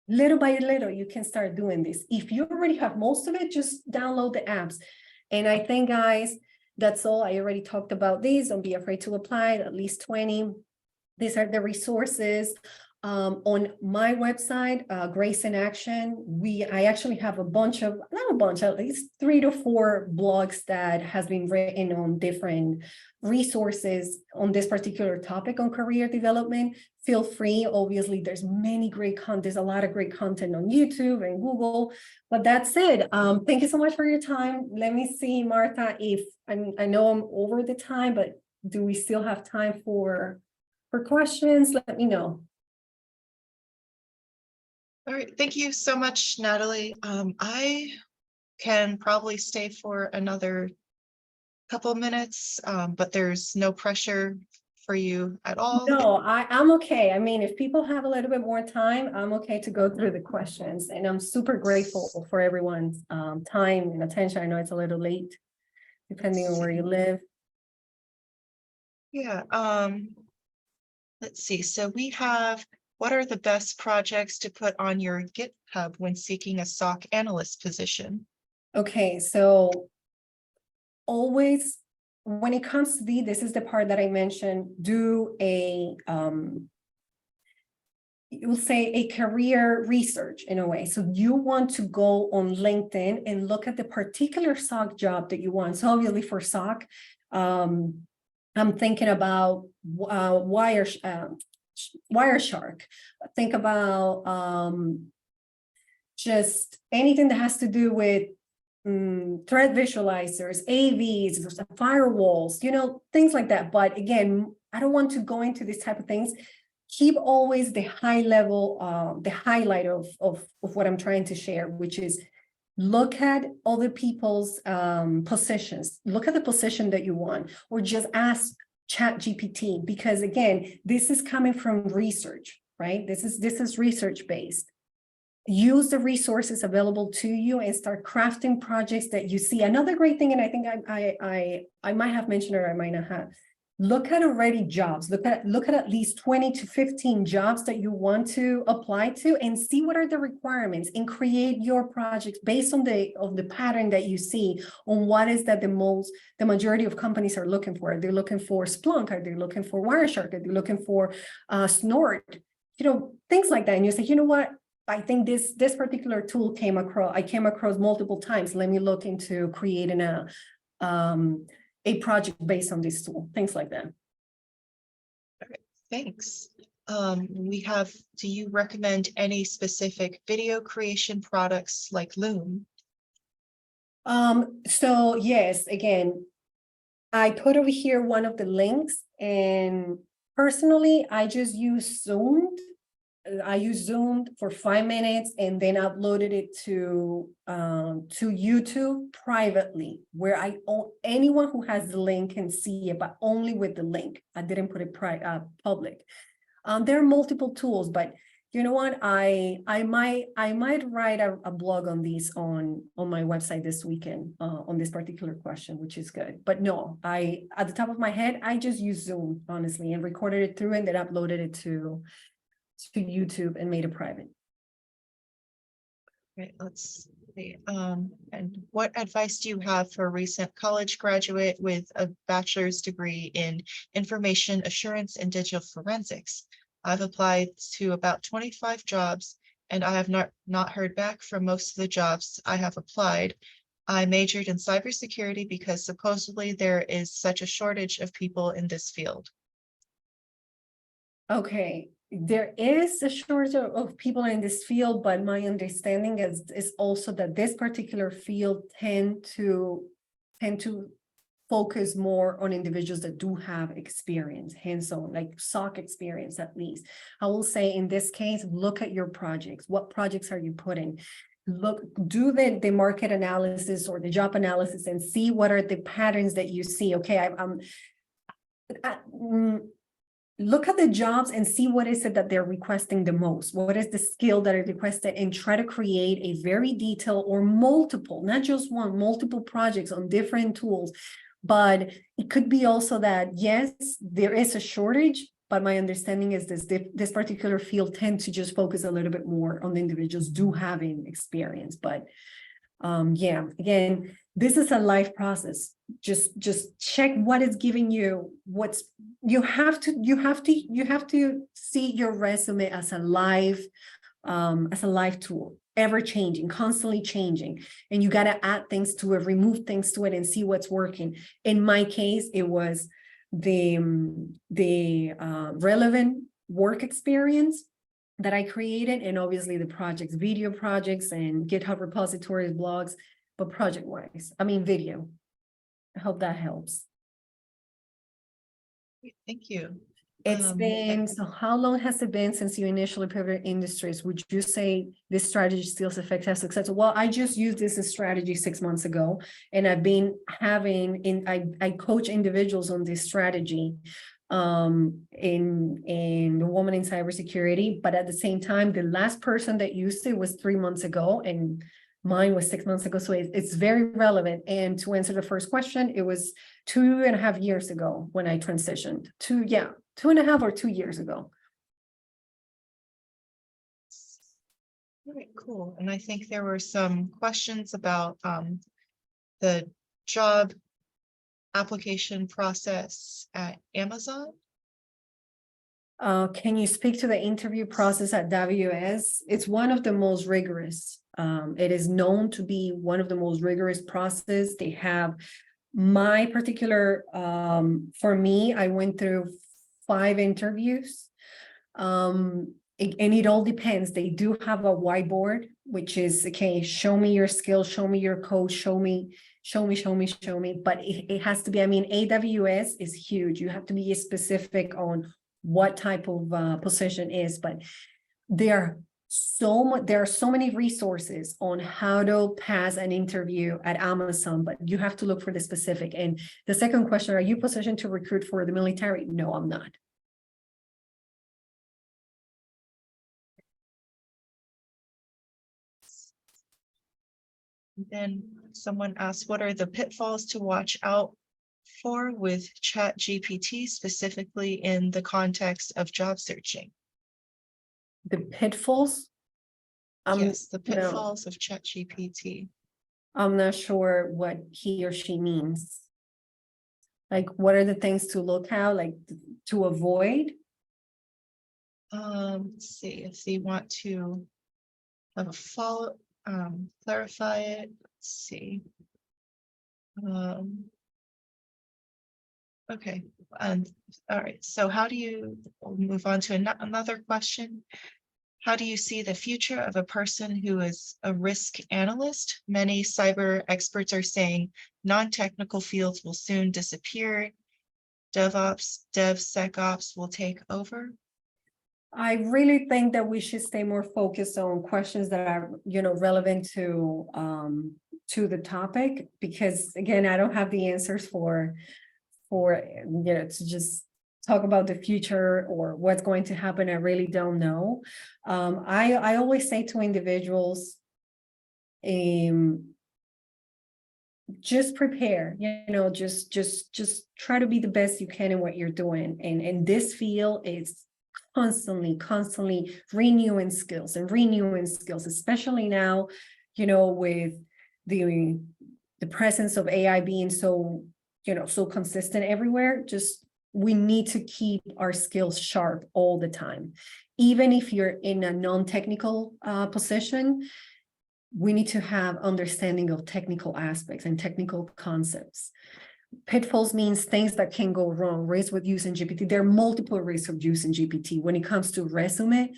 little by little, you can start doing this. If you already have most of it, just download the apps. And I think, guys, that's all. I already talked about these. Don't be afraid to apply, at least 20. These are the resources. On my website, Grace in Action, I actually have at least 3 to 4 blogs that has been written on different resources on this particular topic on career development. Feel free. Obviously, there's a lot of great content on YouTube and Google. But that's it. Thank you so much for your time. Let me see, Martha, if I know I'm over the time, but do we still have time for questions? Let me know. All right, thank you so much, Natalie. I can probably stay for another couple minutes, but there's no pressure for you at all. No, I'm okay. I mean, if people have a little bit more time, I'm okay to go through the questions. And I'm super grateful for everyone's time and attention. I know it's a little late, depending on where you live. Yeah, let's see. So we have, what are the best projects to put on your GitHub when seeking a SOC analyst position? Okay, so always, when it comes to this is the part that I mentioned, do you will say a career research in a way. So you want to go on LinkedIn and look at the particular SOC job that you want. So obviously for SOC, I'm thinking about Wireshark. Think about just anything that has to do with threat visualizers, AVs, firewalls, things like that. But again, I don't want to go into these type of things. Keep always the high level, the highlight of what I'm trying to share, which is look at other people's positions. Look at the position that you want, or just ask ChatGPT, because again, this is coming from research, right? This is research based. Use the resources available to you and start crafting projects that you see. Another great thing, and I think I might have mentioned it or I might not have. Look at already jobs. Look at least 20 to 15 jobs that you want to apply to, and see what are the requirements, and create your projects based on the pattern that you see on what is that the majority of companies are looking for. Are they looking for Splunk? Are they looking for Wireshark? Are they looking for Snort? Things like that. And you say, you know what? I think this particular tool I came across multiple times. Let me look into creating a project based on this tool, things like that. All right, thanks. Do you recommend any specific video creation products like Loom? So yes, again, I put over here one of the links, and personally, I just use Zoom I used Zoom for 5 minutes and then uploaded it to YouTube privately, where anyone who has the link can see it, but only with the link. I didn't put it public. There are multiple tools, but you know what? I might write a blog on these on my website this weekend on this particular question, which is good. But no, at the top of my head, I just used Zoom, honestly, and recorded it through and then uploaded it to YouTube and made it private. Right, let's see. And what advice do you have for a recent college graduate with a bachelor's degree in information assurance and digital forensics? I've applied to about 25 jobs and I have not heard back from most of the jobs I have applied. I majored in cybersecurity because supposedly there is such a shortage of people in this field. Okay, there is a shortage of people in this field, but my understanding is also that this particular field tend to focus more on individuals that do have experience, hands-on, like SOC experience at least. I will say in this case, look at your projects. What projects are you putting? Do the market analysis or the job analysis and see what are the patterns that you see. Okay, look at the jobs and see what is it that they're requesting the most. What is the skill that is requested, and try to create a very detailed or multiple, not just one, multiple projects on different tools. But it could be also that, yes, there is a shortage, but my understanding is this particular field tends to just focus a little bit more on the individuals do having experience. But yeah, again, this is a life process. Just check what is giving you you have to see your resume as a live tool, ever changing, constantly changing, and you got to add things to it, remove things to it, and see what's working. In my case, it was the relevant work experience that I created, and obviously the projects, video projects and GitHub repositories, blogs, but project-wise, I mean video. I hope that helps. Thank you. It's been, so how long has it been since you initially pivoted industries? Would you say this strategy still has success? Well, I just used this as strategy 6 months ago, and I've been I coach individuals on this strategy in the Woman in Cybersecurity, but at the same time, the last person that used it was 3 months ago, and mine was 6 months ago. So it's very relevant. And to answer the first question, it was 2.5 years ago when I transitioned. 2.5 or 2 years ago. All right, cool. And I think there were some questions about the job application process at Amazon. Can you speak to the interview process at WS? It's one of the most rigorous. It is known to be one of the most rigorous process. They have my particular, for me, I went through 5 interviews. And it all depends. They do have a whiteboard, which is, okay, show me your skills, show me your code, show me. But it has to be, I mean, AWS is huge. You have to be specific on what type of position is, but there are so many resources on how to pass an interview at Amazon, but you have to look for the specific. And the second question, are you positioned to recruit for the military? No, I'm not. Then someone asked, what are the pitfalls to watch out for with ChatGPT, specifically in the context of job searching? The pitfalls? Yes, the No, pitfalls of ChatGPT. I'm not sure what he or she means. Like, what are the things to look out, like to avoid? Let's see if they want to have a follow, clarify it. Let's see. Okay, and all right, so how do you, we'll move on to another question. How do you see the future of a person who is a risk analyst? Many cyber experts are saying non-technical fields will soon disappear. DevOps, DevSecOps will take over. I really think that we should stay more focused on questions that are, relevant to the topic, because again, I don't have the answers for, to just talk about the future or what's going to happen. I really don't know. I always say to individuals, just prepare, just try to be the best you can in what you're doing. And in this field, it's constantly renewing skills, especially now, with the presence of AI being so, so consistent everywhere. Just, we need to keep our skills sharp all the time. Even if you're in a non-technical position, we need to have understanding of technical aspects and technical concepts. Pitfalls means things that can go wrong. Risks with using GPT. There are multiple risks of using GPT. When it comes to resume,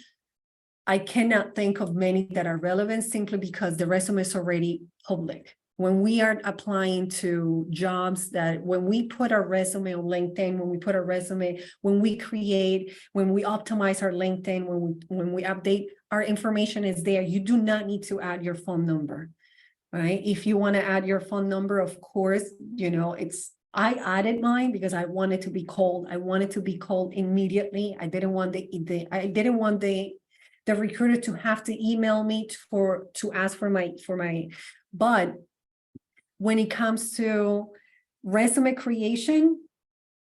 I cannot think of many that are relevant simply because the resume is already public. When we are applying to jobs, that when we put our resume on LinkedIn, when we optimize our LinkedIn, when we update, our information is there. You do not need to add your phone number, right? If you want to add your phone number, of course, I added mine because I wanted to be called. I wanted to be called immediately. I didn't want the recruiter to have to email me to ask for my, but when it comes to resume creation,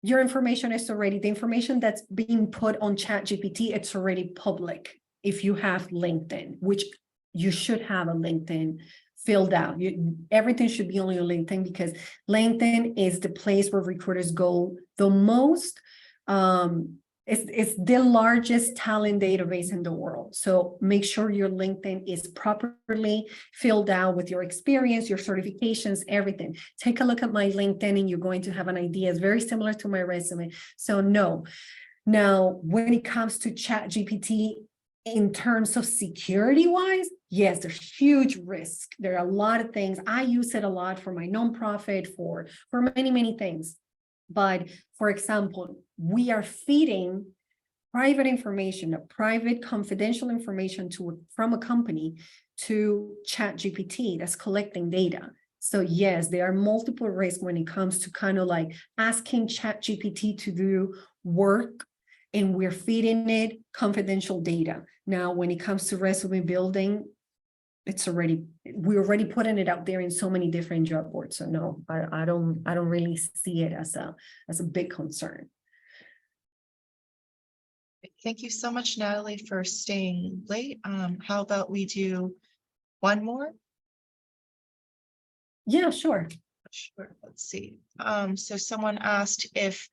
your information is already, the information that's being put on ChatGPT, it's already public. If you have LinkedIn, which you should have a LinkedIn filled out, everything should be only on LinkedIn, because LinkedIn is the place where recruiters go the most. It's the largest talent database in the world. So make sure your LinkedIn is properly filled out with your experience, your certifications, everything. Take a look at my LinkedIn and you're going to have an idea. It's very similar to my resume. So no. Now, when it comes to ChatGPT, in terms of security wise, yes, there's huge risk. There are a lot of things. I use it a lot for my nonprofit, for many things. But for example, we are feeding private information, private confidential information from a company to ChatGPT that's collecting data. So yes, there are multiple risks when it comes to kind of like asking ChatGPT to do work, and we're feeding it confidential data. Now, when it comes to resume building, we're already putting it out there in so many different job boards. So no, I don't really see it as a big concern. Thank you so much, Natalie, for staying late. How about we do one more? Yeah, sure. Sure. Let's see. So someone asked, if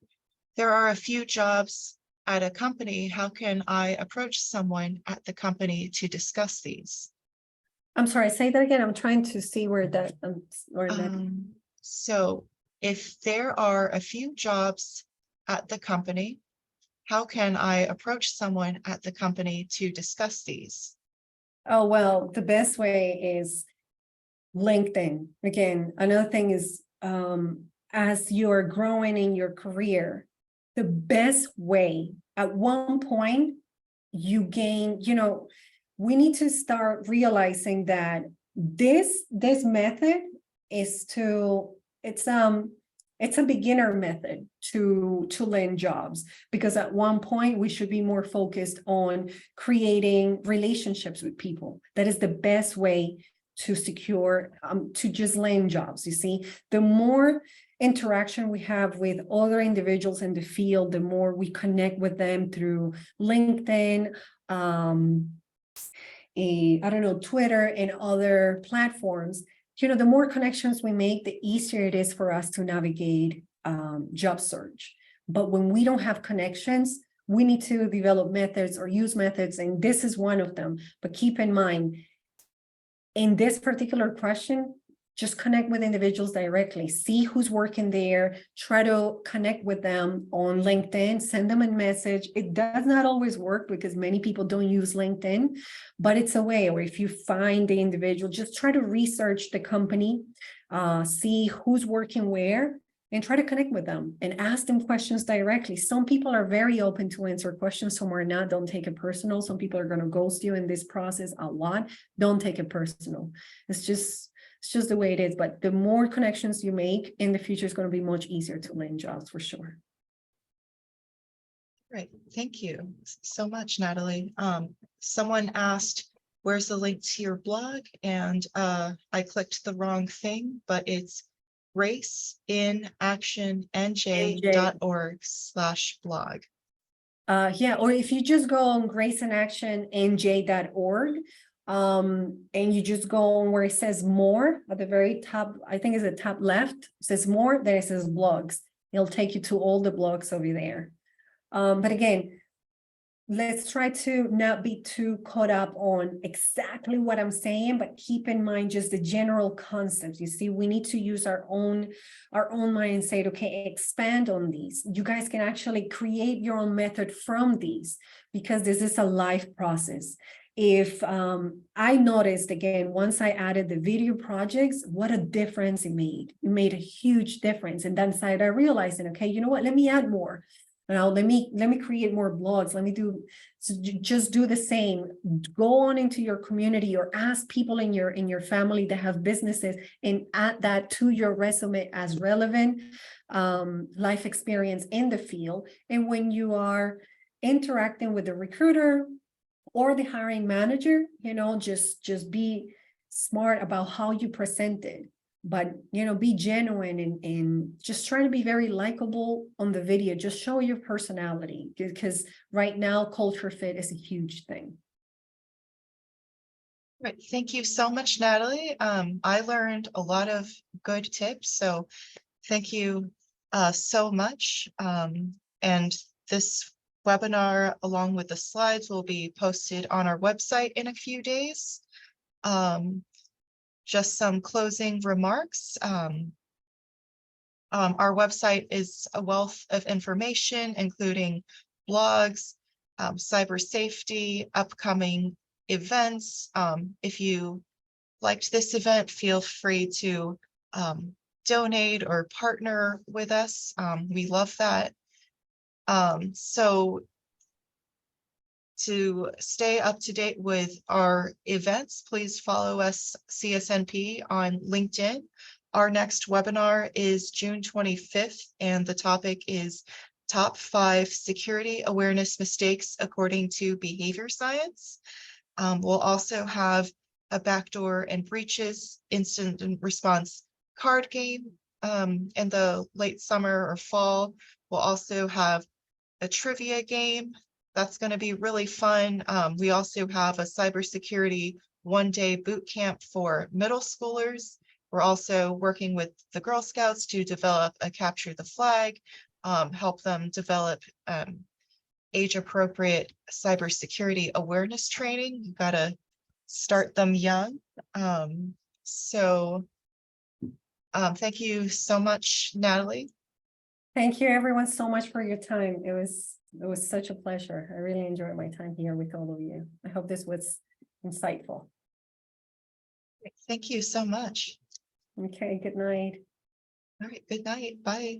there are a few jobs at a company, how can I approach someone at the company to discuss these? I'm sorry, say that again. I'm trying to see where that. So if there are a few jobs at the company, how can I approach someone at the company to discuss these? Oh, well, the best way is LinkedIn. Again, another thing is, as you're growing in your career, the best way, at one point, you gain, we need to start realizing that this method is it's a beginner method to land jobs, because at one point we should be more focused on creating relationships with people. That is the best way to secure, to just land jobs. You see, the more interaction we have with other individuals in the field, the more we connect with them through LinkedIn, Twitter and other platforms, the more connections we make, the easier it is for us to navigate job search. But when we don't have connections, we need to develop methods or use methods, and this is one of them. But keep in mind, in this particular question, just connect with individuals directly, see who's working there, try to connect with them on LinkedIn, send them a message. It does not always work because many people don't use LinkedIn, but it's a way. Or if you find the individual, just try to research the company, see who's working where, and try to connect with them and ask them questions directly. Some people are very open to answer questions, some are not. Don't take it personal. Some people are going to ghost you in this process a lot. Don't take it personal. It's just the way it is. But the more connections you make in the future, is going to be much easier to land jobs for sure. Great, thank you so much, Natalie. Someone asked, where's the link to your blog? And I clicked the wrong thing, but it's graceinaction.nj.org/blog. Yeah, or if you just go on graceinaction.nj.org, and you just go on where it says more at the very top, I think it's the top left, it says more, then it says blogs. It'll take you to all the blogs over there. But again, let's try to not be too caught up on exactly what I'm saying, but keep in mind just the general concepts. You see, we need to use our own mind and say, okay, expand on these. You guys can actually create your own method from these, because this is a live process. If I noticed, again, once I added the video projects, what a difference it made. It made a huge difference. And then I realized, okay, you know what, let me add more. Now, let me create more blogs. Let me just do the same. Go on into your community or ask people in your family that have businesses and add that to your resume as relevant life experience in the field. And when you are interacting with the recruiter or the hiring manager, you know, just be smart about how you present it. But, you know, be genuine and just try to be very likable on the video. Just show your personality, because right now culture fit is a huge thing. Right, thank you so much, Natalie. I learned a lot of good tips, so thank you so much. And this webinar, along with the slides, will be posted on our website in a few days. Just some closing remarks. Our website is a wealth of information, including blogs, cyber safety, upcoming events. If you liked this event, feel free to donate or partner with us. We love that. So to stay up to date with our events, please follow us, CSNP, on LinkedIn. Our next webinar is June 25th, and the topic is Top 5 Security Awareness Mistakes According to Behavior Science. We'll also have a backdoor and breaches incident response card game in the late summer or fall. We'll also have a trivia game. That's going to be really fun. We also have a cybersecurity one-day boot camp for middle schoolers. We're also working with the Girl Scouts to develop a capture the flag, help them develop age-appropriate cybersecurity awareness training. You got to start them young. Thank you so much, Natalie. Thank you, everyone, so much for your time. It was such a pleasure. I really enjoyed my time here with all of you. I hope this was insightful. Thank you so much. Okay, good night. All right, good night. Bye.